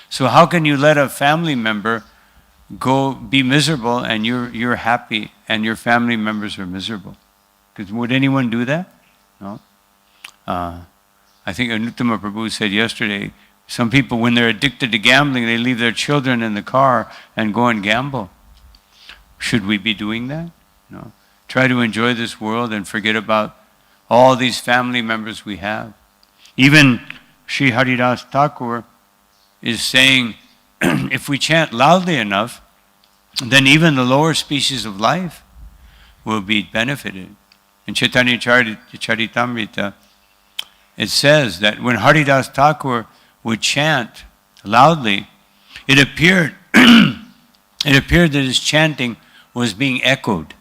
So how can you let a family member go be miserable and you're happy and your family members are miserable? Because would anyone do that? No. I think Anuttama Prabhu said yesterday, some people, when they're addicted to gambling, they leave their children in the car and go and gamble. Should we be doing that? No. Try to enjoy this world and forget about all these family members we have. Even Sri Haridas Thakur is saying, if we chant loudly enough, then even the lower species of life will be benefited. In Chaitanya Charitamrita, it says that when Haridas Thakur would chant loudly, it appeared that his chanting was being echoed.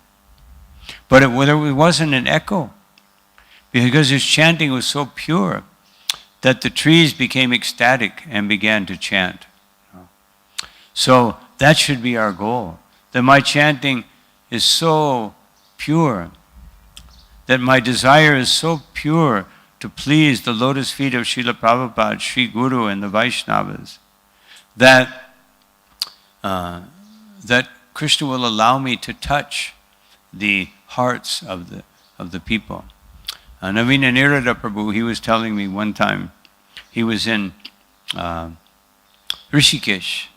But it wasn't an echo, because his chanting was so pure that the trees became ecstatic and began to chant. So that should be our goal, that my chanting is so pure, that my desire is so pure to please the lotus feet of Srila Prabhupada, Sri Guru, and the Vaishnavas, that Krishna will allow me to touch the hearts of the people. Navina Nirada Prabhu, he was telling me one time, he was in Rishikesh.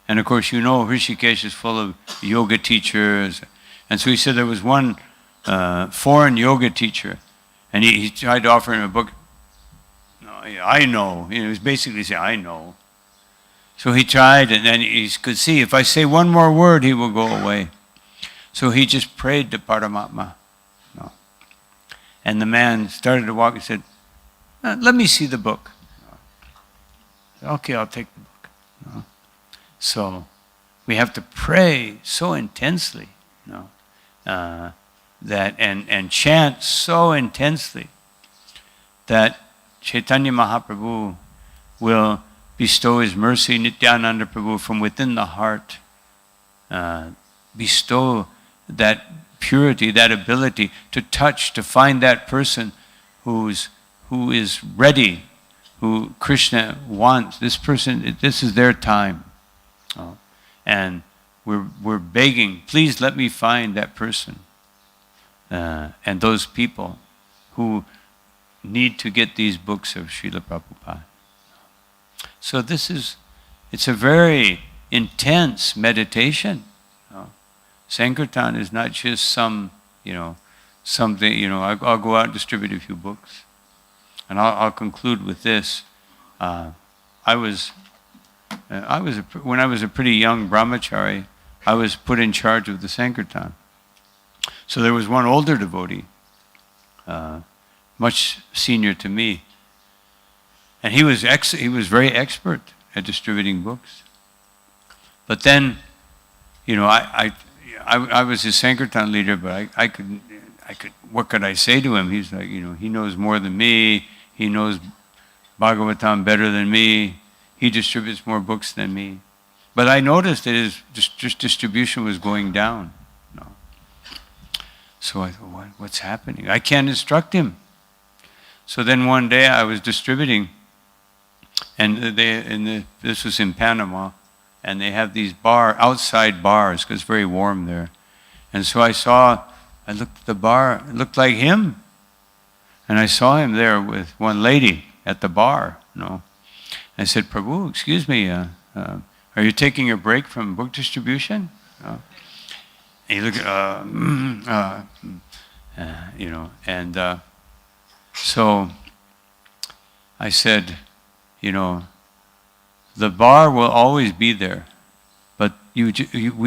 And of course, you know, Rishikesh is full of yoga teachers. And so he said there was one foreign yoga teacher, and he tried to offer him a book. No, I know. He was basically saying, I know. So he tried, and then he could see, if I say one more word, he will go away. So he just prayed to Paramatma. No. And the man started to walk and said, let me see the book. No. Okay, I'll take the book. No. So we have to pray so intensely, that and chant so intensely that Chaitanya Mahaprabhu will bestow his mercy, Nityananda Prabhu, from within the heart, bestow that purity, that ability to touch, to find that person who is ready, who Krishna wants. This person, this is their time. And we're begging, please let me find that person and those people who need to get these books of Srila Prabhupada. So it's a very intense meditation. Sankirtan is not just something, I'll go out and distribute a few books. And I'll conclude with this. When I was a pretty young brahmachari, I was put in charge of the Sankirtan. So there was one older devotee, much senior to me, and he was very expert at distributing books. But then, I was his Sankirtan leader, but I could. What could I say to him? He's like, he knows more than me. He knows Bhagavatam better than me. He distributes more books than me. But I noticed that his distribution was going down. So I thought, what's happening? I can't instruct him. So then one day I was distributing, and this was in Panama, and they have these outside bars, because it's very warm there. And so I looked at the bar, it looked like him. And I saw him there with one lady at the bar, I said, Prabhu, excuse me, are you taking a break from book distribution? And he looked, so I said, the bar will always be there, but we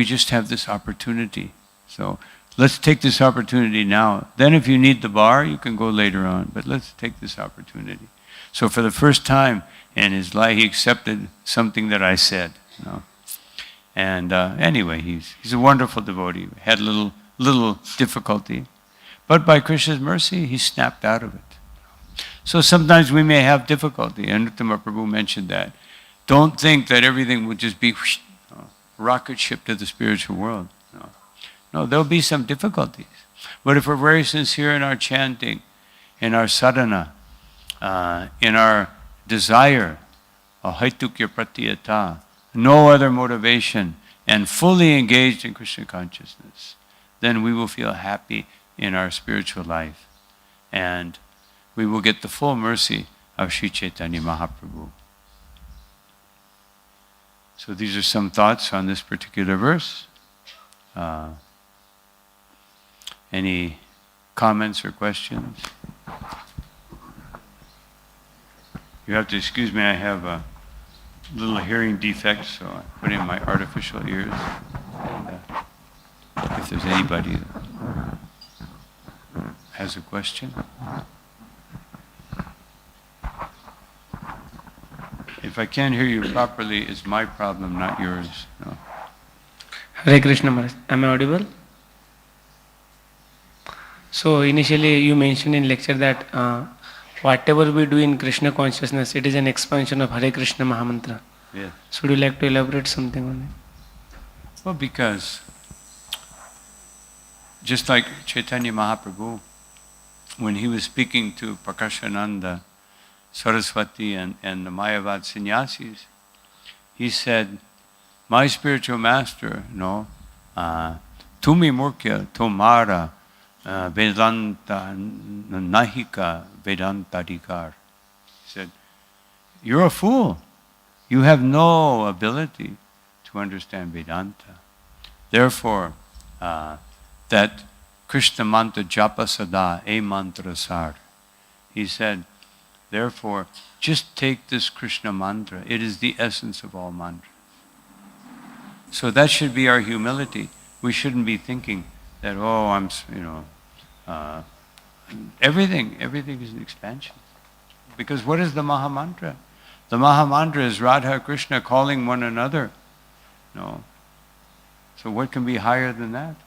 just have this opportunity. So let's take this opportunity now. Then if you need the bar, you can go later on, but let's take this opportunity. So for the first time in his life, he accepted something that I said. And anyway, he's a wonderful devotee. Had a little difficulty, but by Krishna's mercy, he snapped out of it. So sometimes we may have difficulty, and Uttama Prabhu mentioned that. Don't think that everything will just be rocket ship to the spiritual world. No, there'll be some difficulties. But if we're very sincere in our chanting, in our sadhana, in our desire, ahaitukya pratyata, no other motivation, and fully engaged in Krishna consciousness, then we will feel happy in our spiritual life. And we will get the full mercy of Sri Chaitanya Mahaprabhu. So these are some thoughts on this particular verse. Any comments or questions? You have to excuse me, I have a little hearing defect, so I put in my artificial ears. And, if there's anybody that has a question. If I can't hear you properly, it's my problem, not yours. No. Hare Krishna Maharaj. Am I audible? So initially you mentioned in lecture that whatever we do in Krishna consciousness, it is an expansion of Hare Krishna Mahamantra. Yeah. So would you like to elaborate something on it? Well, because just like Chaitanya Mahaprabhu, when he was speaking to Prakashananda, Saraswati and the Mayavad sannyasis, he said, my spiritual master, Tumi Murkya Tomara Vedanta Nahika Vedanta Dikar. He said, you're a fool. You have no ability to understand Vedanta. Therefore, that Krishna mantra japa sada e mantra sar. He said, therefore, just take this Krishna mantra. It is the essence of all mantras. So that should be our humility. We shouldn't be thinking that, everything is an expansion. Because what is the Maha Mantra? The Maha Mantra is Radha Krishna calling one another. No. So what can be higher than that?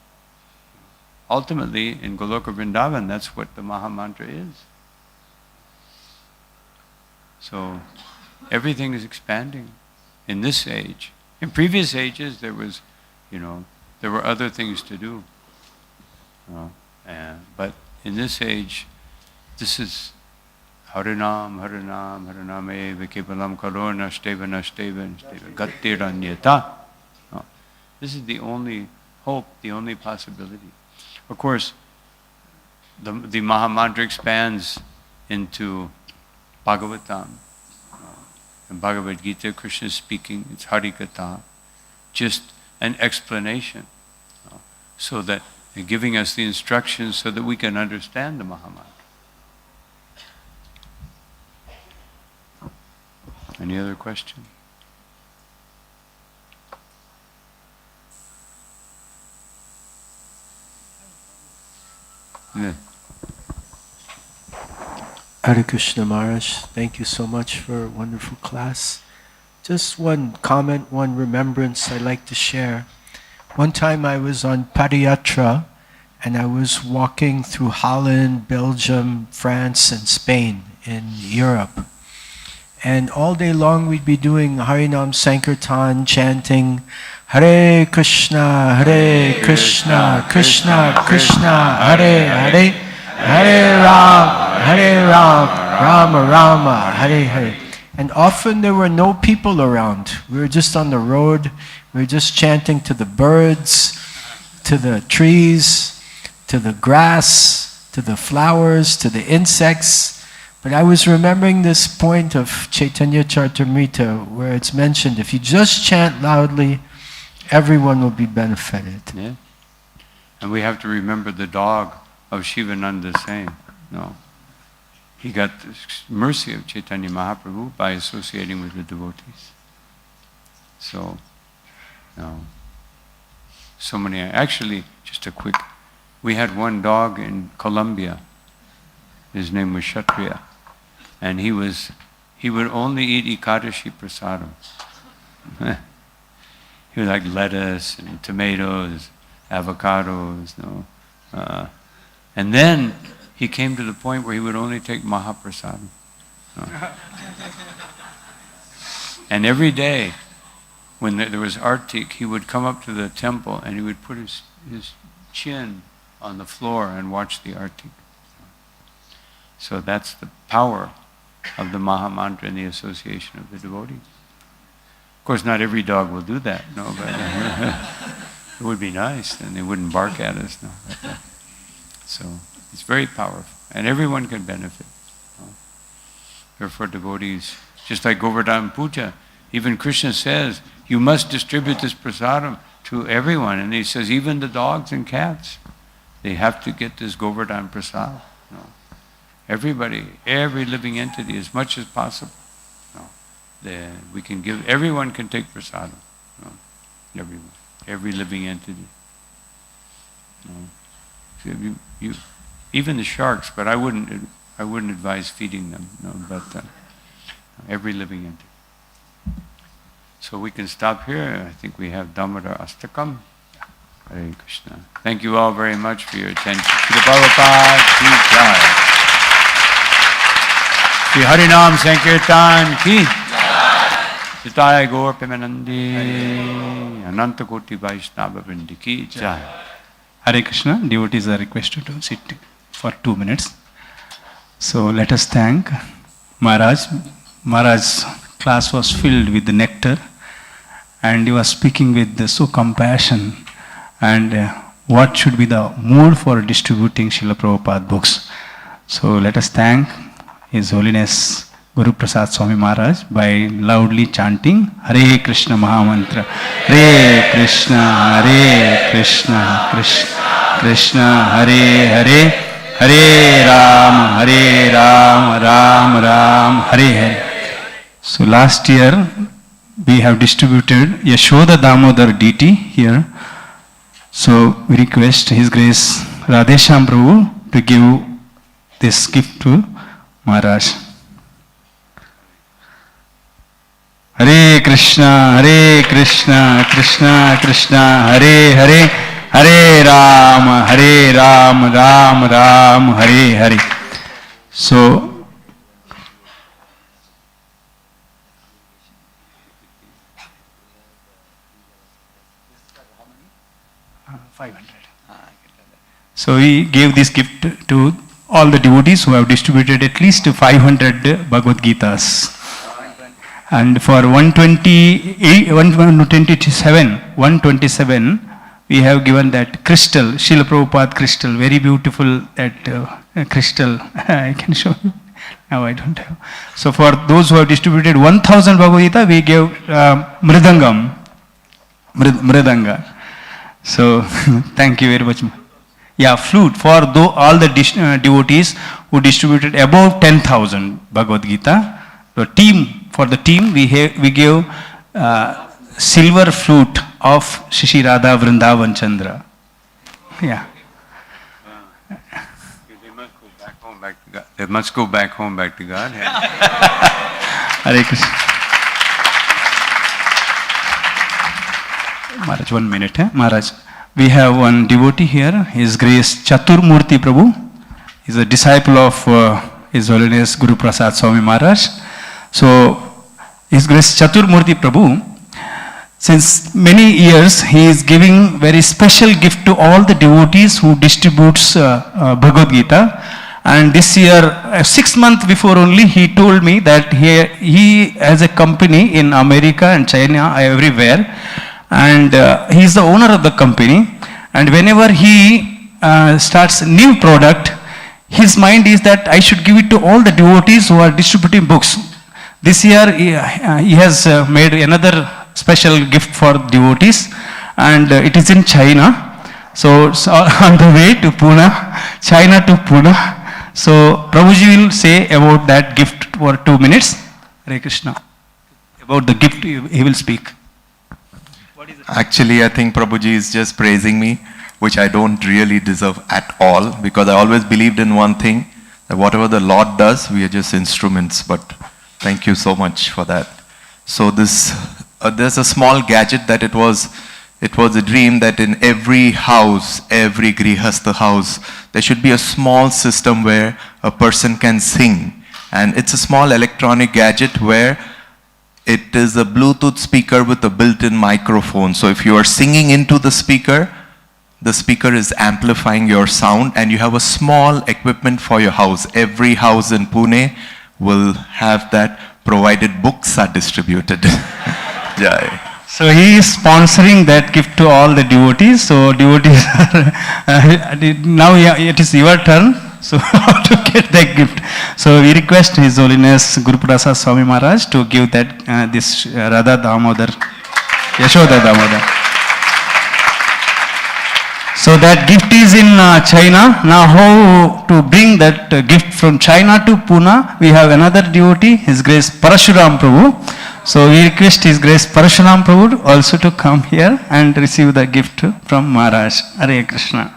Ultimately, in Goloka Vrindavan, that's what the Maha Mantra is. So everything is expanding in this age. In previous ages, there was, there were other things to do. But in this age, this is Harinam, Harinam, Hariname, Vikepalam Karona, Shteva, Nashteva, Gattiranyata. This is the only hope, the only possibility. Of course, the Maha Mantra expands into Bhagavatam. In Bhagavad Gita, Krishna is speaking, it's Harikatha, just an explanation, so that, and giving us the instructions so that we can understand the Maha Mantra. Any other question? Yeah. Hare Krishna Maharaj, thank you so much for a wonderful class. Just one comment, one remembrance I'd like to share. One time I was on Padayatra and I was walking through Holland, Belgium, France and Spain in Europe. And all day long we'd be doing Harinam Sankirtan, chanting Hare Krishna, Hare Krishna, Krishna Krishna, Hare Hare, Hare Ram, Rama Rama, Hare Hare. And often there were no people around. We were just on the road. We were just chanting to the birds, to the trees, to the grass, to the flowers, to the insects. But I was remembering this point of Chaitanya Charitamrita where it's mentioned, if you just chant loudly, everyone will be benefited. Yeah. And we have to remember the dog of Shivananda saying, he got the mercy of Chaitanya Mahaprabhu by associating with the devotees. So, so many, actually, just a quick We had one dog in Colombia. His name was Kshatriya. And he would only eat Ekadashi prasadam. He would like lettuce and tomatoes, avocados, and then he came to the point where he would only take Mahaprasadam. And every day, when there was artik, he would come up to the temple and he would put his chin on the floor and watch the artik. So that's the power of the Maha Mantra and the association of the devotees. Of course, not every dog will do that, no, but it would be nice, then they wouldn't bark at us. No. So it's very powerful, and everyone can benefit. Therefore, devotees, just like Govardhan Puja, even Krishna says, you must distribute this prasadam to everyone, and he says, even the dogs and cats, they have to get this Govardhan prasad. Everybody, every living entity, as much as possible. We can give, everyone can take prasadam. Everyone, every living entity. Even the sharks, but I wouldn't advise feeding them. But every living entity. So we can stop here. I think we have Damodar Astakam. Hare Krishna. Thank you all very much for your attention. Shri Prabhupada ki jai. Shri Harinam Sankirtan ki Jai. Gaur Premanandi Ananta Koti Vaishnava Vrindi ki jai. Hare Krishna, devotees are requested to sit for 2 minutes. So let us thank Maharaj. Maharaj's class was filled with the nectar, and he was speaking with so compassion and what should be the mood for distributing Srila Prabhupada books. So let us thank His Holiness Guru Prasad Swami Maharaj by loudly chanting Hare Krishna Mahamantra. Hare Krishna, Krishna Krishna, Hare Hare, Hare Ram, Ram Ram, Hare Hare. So last year we have distributed Yashoda Damodar DT here. So we request His Grace Radhesham Prabhu to give this gift to Maharaj. Hare Krishna, Krishna Krishna, Hare Hare, Hare Ram, Ram Ram, Hare Hare. So, 500. So he gave this gift to all the devotees who have distributed at least 500 Bhagavad Gitas. And for 127, we have given that crystal, Srila Prabhupada crystal, very beautiful, that crystal, I can show you. Now I don't have. So for those who have distributed 1000 Bhagavad Gita, we gave Mridanga. So thank you very much. Yeah, flute for all the devotees who distributed above 10,000 Bhagavad Gita. For the team, we gave silver flute of Shishi Radha Vrindavan Chandra. Yeah. They must go back home back to God. Hare Krishna. Maharaj, 1 minute. Maharaj, we have one devotee here, His Grace Chaturmurti Prabhu. He is a disciple of His Holiness Guru Prasad Swami Maharaj. So, His Grace Chaturmurti Prabhu, since many years, he is giving very special gift to all the devotees who distributes Bhagavad Gita. And this year, 6 months before only, he told me that he has a company in America and China, everywhere. And he is the owner of the company. And whenever he starts a new product, his mind is that I should give it to all the devotees who are distributing books. This year, he has made another special gift for devotees, and it is in China. So it's on the way to Pune, China to Pune. So Prabhuji will say about that gift for 2 minutes. Hare Krishna. About the gift, he will speak. Actually, I think Prabhuji is just praising me, which I don't really deserve at all, because I always believed in one thing, that whatever the Lord does, we are just instruments. But thank you so much for that. So this, there's a small gadget that it was a dream that in every house, every grihastha house, there should be a small system where a person can sing. And it's a small electronic gadget where it is a Bluetooth speaker with a built-in microphone. So if you are singing into the speaker is amplifying your sound, and you have a small equipment for your house. Every house in Pune will have that, provided books are distributed. Jai. So he is sponsoring that gift to all the devotees. So devotees are, now it is your turn. So how to get that gift? So we request His Holiness Guru Prasad Swami Maharaj to give that this Radha Damodar, Yashoda Damodar. So that gift is in China. Now how to bring that gift from China to Pune? We have another devotee, His Grace Parashuram Prabhu. So we request His Grace Parashuram Prabhu also to come here and receive the gift from Maharaj. Hare Krishna.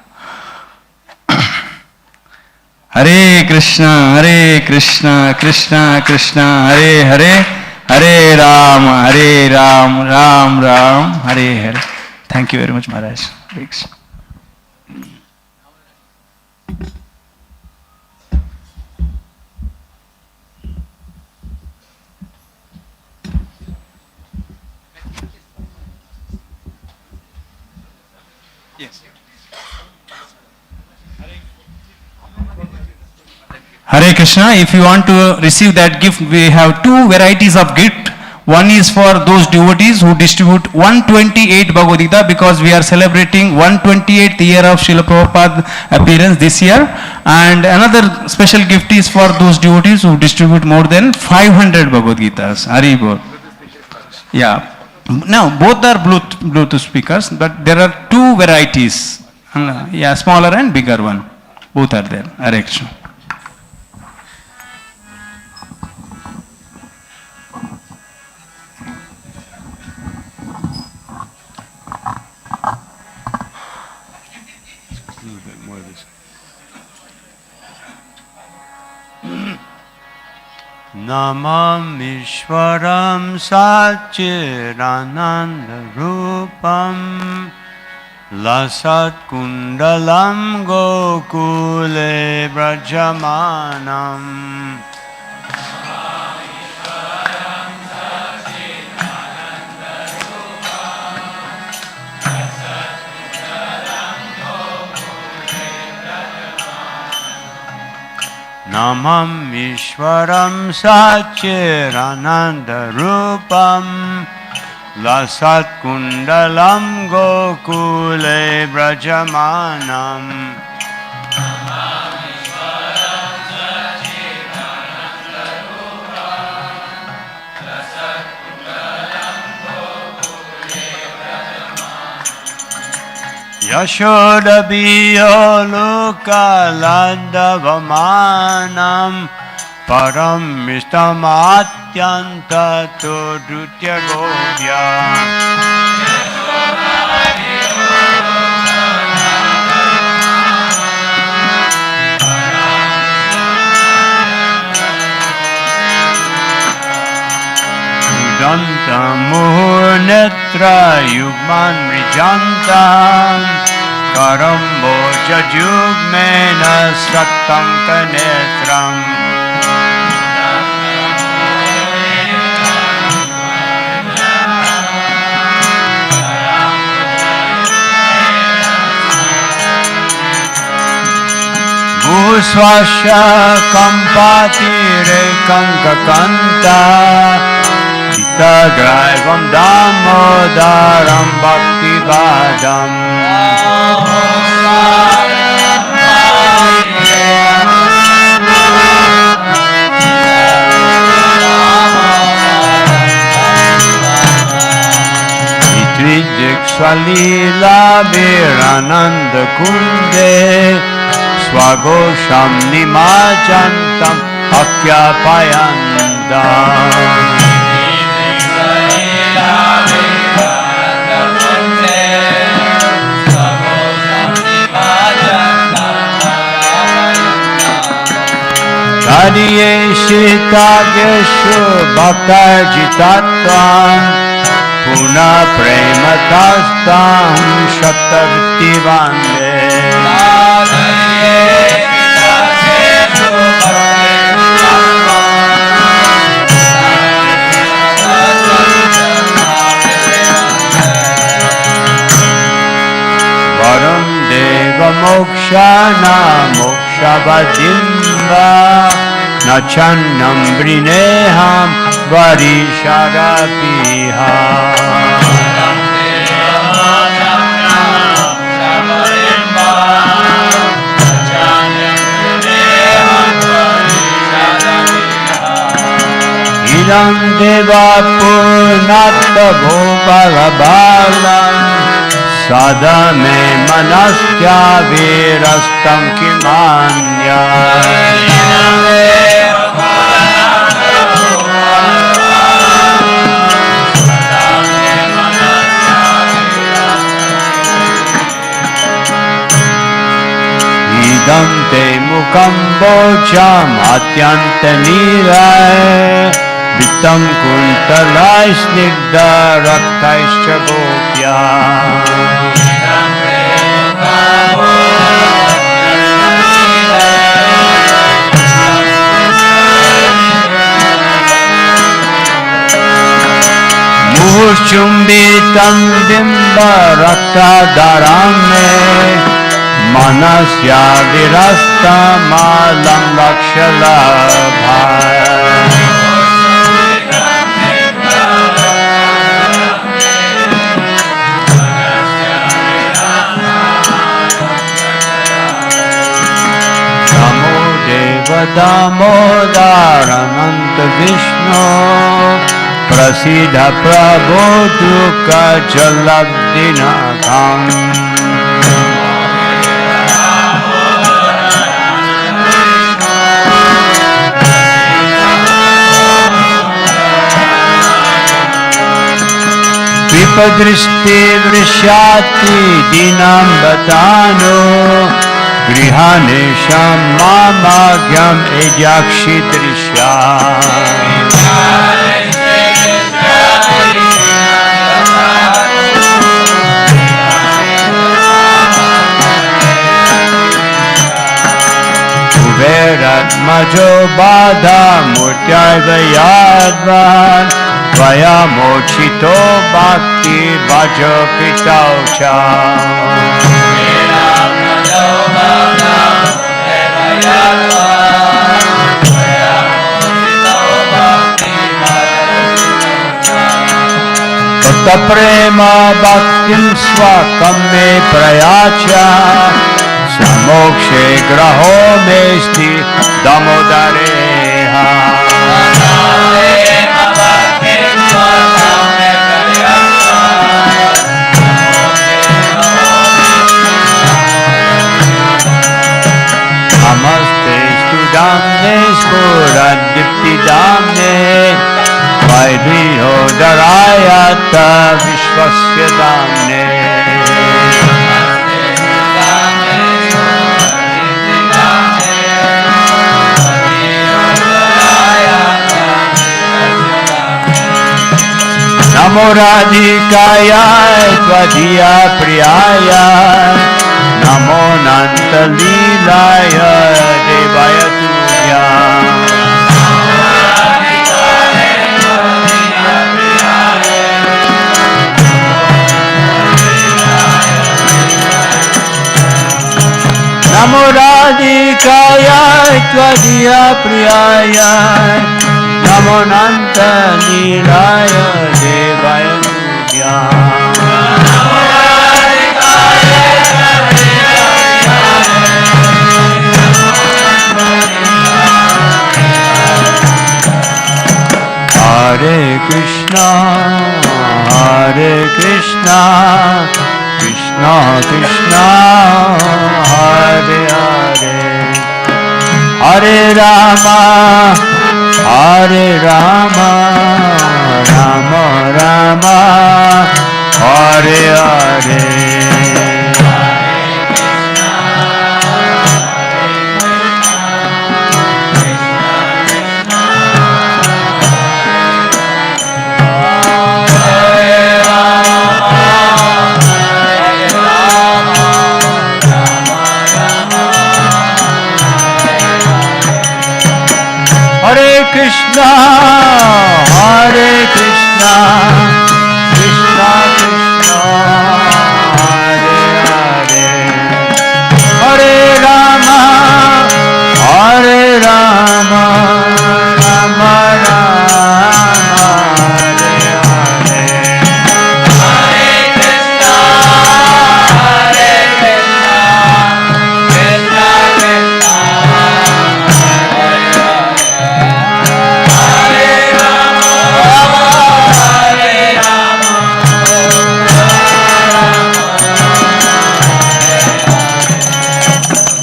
Hare Krishna, Hare Krishna, Krishna Krishna, Hare Hare, Hare Ram, Ram Ram, Hare Hare. Thank you very much, Maharaj. Hare Krishna. Hare Krishna, if you want to receive that gift, we have two varieties of gift. One is for those devotees who distribute 128 Bhagavad Gita, because we are celebrating 128th year of Srila Prabhupada appearance this year. And another special gift is for those devotees who distribute more than 500 Bhagavad Gitas. Hari Bol. Yeah. Now, both are Bluetooth speakers, but there are two varieties. Yeah, smaller and bigger one. Both are there. Hare Krishna. Namam Ishwaram Satchidananda Rupam Lasat Kundalam Gokule Brajamanam Namam Ishwaram Satchidananda Rupam Lasat Kundalam Gokule Brajamanam Yashoda Biyolukalandavamanam Param Mistamatyanta Todrutya Gopya Udanta Muhurnetra Yugman Rijantam Karambo Jajugmena Sattam Kanetram Bhusvasya Kampatire Kankakanta Itagraivam Damodaram Bhaktivadam Itvidik Svalila Virananda Kunde Swagosham Nimajantam Akyapayandam Ishitageshu Bhaktajitatvam Puna Prematastam Shaktavrti Vande Varum Deva Mokshana Mokshavadimva Nachannam Brineham Varisharapiha Idam Deva Purnatta Gopalabalam Sada me manastya virastam kimanya Idam te mukam bocham atyanta nilay Vittam kuntalai snigdha raktaischa gopya Muhchumbitam dimba raktadaram me Manasya virasta malam lakshalabhaya Damodarananta Vishnu Prasida Prabhu Dukkha Jalabdinakam Vipadristi Vrishyati Dinam Batano Grihanesham Mamagyam Ejakshi Drishya Kuverat Majo Bada Murtyaiva Yadvan Vaya Mochito Bhakti Bhajo Pitaucha Tata prema bhaktim swakam me prayacha Samokshe graho mesti damodareha Namaste studamne spuradipti damne Vaidriho darayata vishvasya damne Namo Radhikaya Tvadiya Priyaya Namo Nanta Leelaya Devaya Tubhya Namo Radhikaya Tvadiya Priyaya Namo Nanta Leelaya Devaya Tubhya Hare Krishna, Krishna Krishna, Hare Hare, Hare Rama, Rama Rama, Hare Hare. Krishna, Hare Krishna, Krishna Krishna, Hare Hare, Hare Rama, Hare Rama, Rama Rama, Hare Hare. Hare Krishna, Hare Krishna, Krishna Krishna, Hare Hare, Hare Rama, Hare Rama,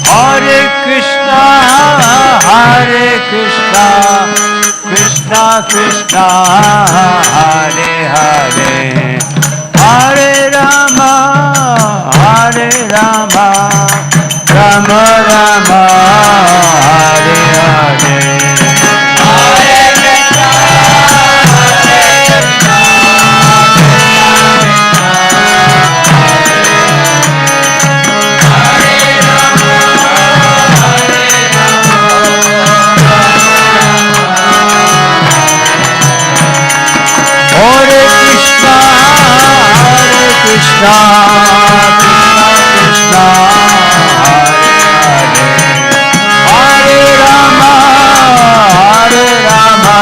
Hare Krishna, Hare Krishna, Krishna Krishna, Hare Hare, Hare Rama, Hare Rama, Rama Rama, Hare Hare. Hare Krishna, Hare Krishna, Hare Krishna, Hare Krishna, Krishna Krishna, Hare Hare, Hare Rama, Hare Rama,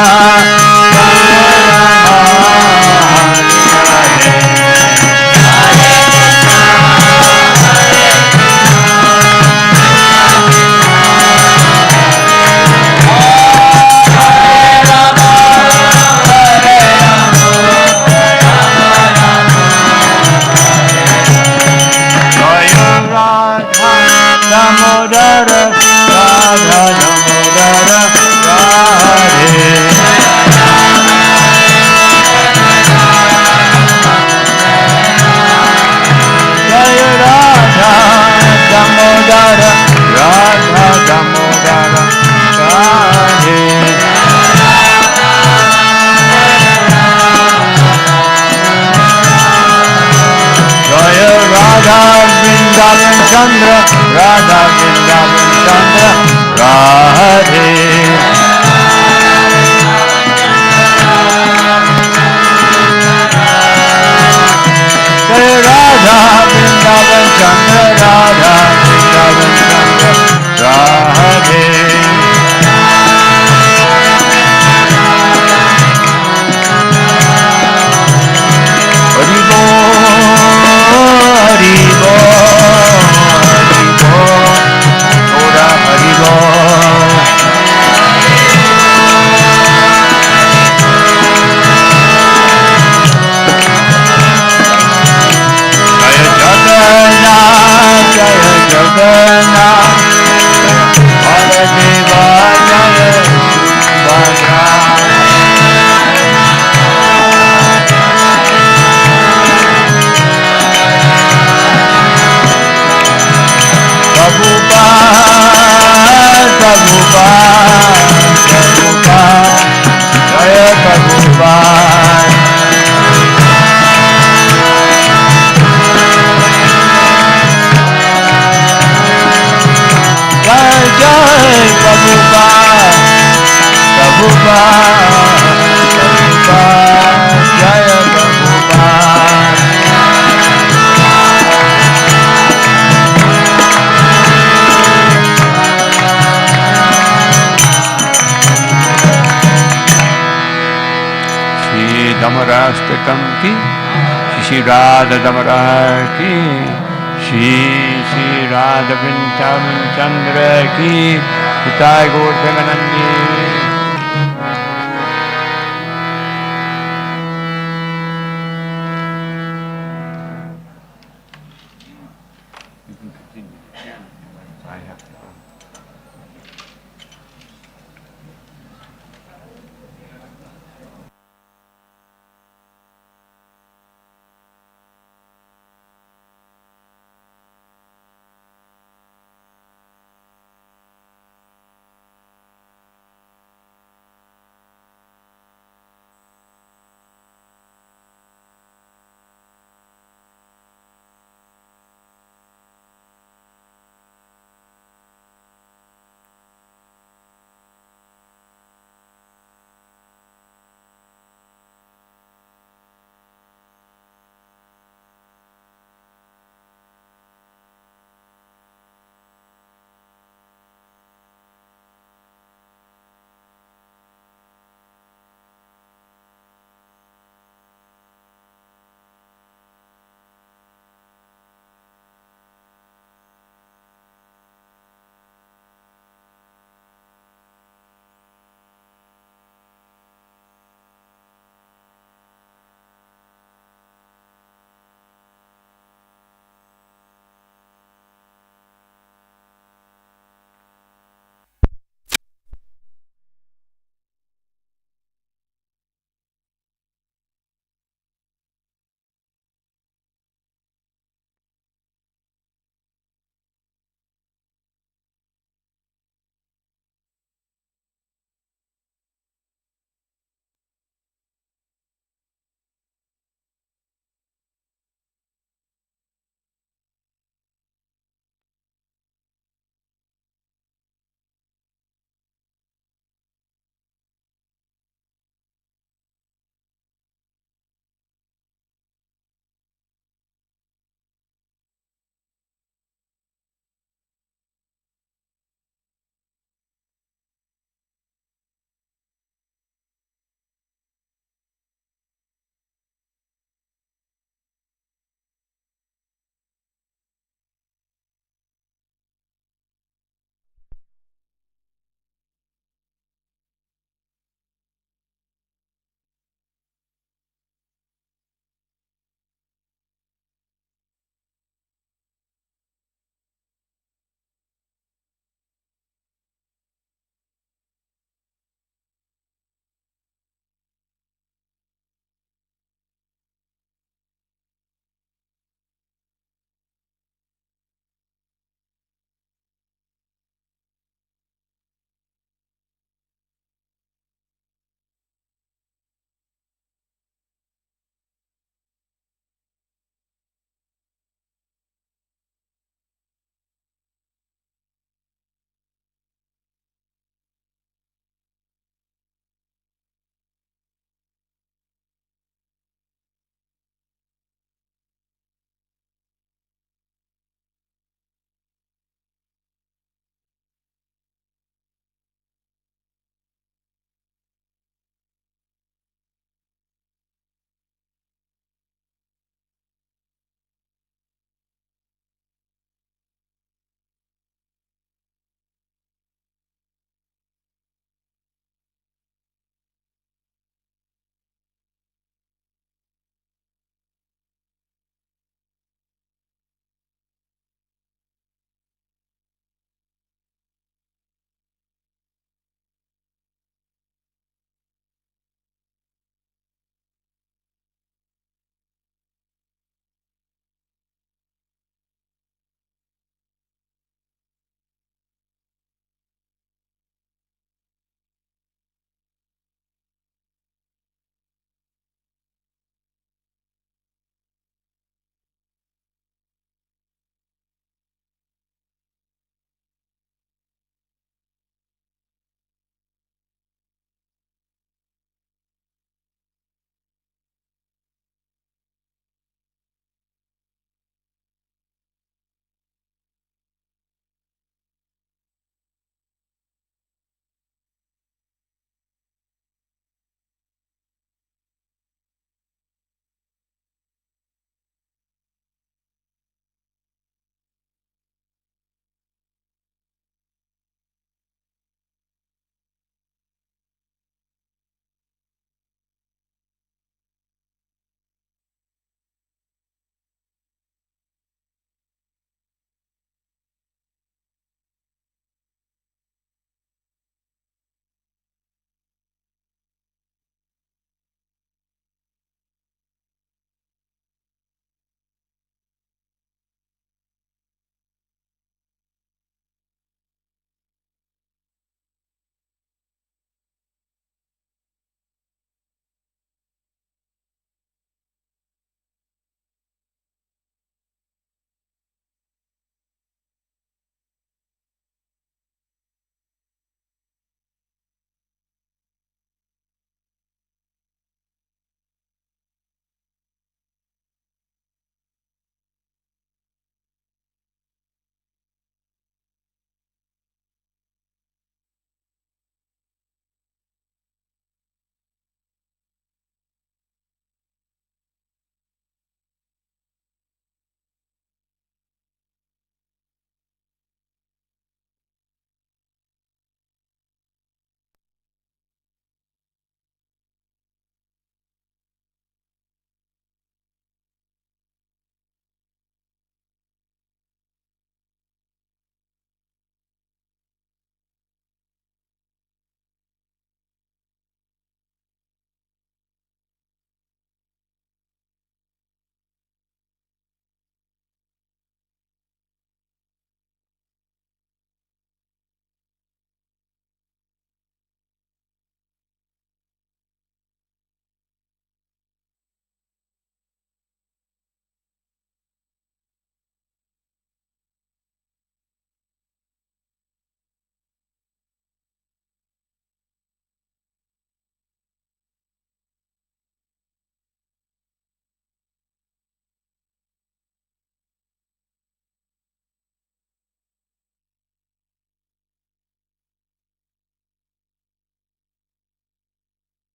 Rama Rama, Hare Jaya Radha Damodara, Radha Damodara, Radhe. Jaya Radha Damodara, Radha Damodara, Radhe. Jaya Radha Vrindavan Chandra, Radha Vrindavan Chandra, Radhe. Jaya Radha Vrindavan Chandra, Radha Vrindavan Chandra, Radhe. Hari Bol, Hari Bol, Hari Bol, Ora Hari Bol. Jaya Jagannath, Jaya Jagannath, Baladeva, Jaya Subhadra. Prabhupada, Prabhupada, Prabhupada, Jaya Prabhupada. Jai Jai Prabhupada, Prabhupada, Prabhupada, Jaya Prabhupada. Shri Damarastakam ki, Shri Radha Damara ki, Shri Radha Vrindavan Chandra ki, Pitai Gaur Premanandi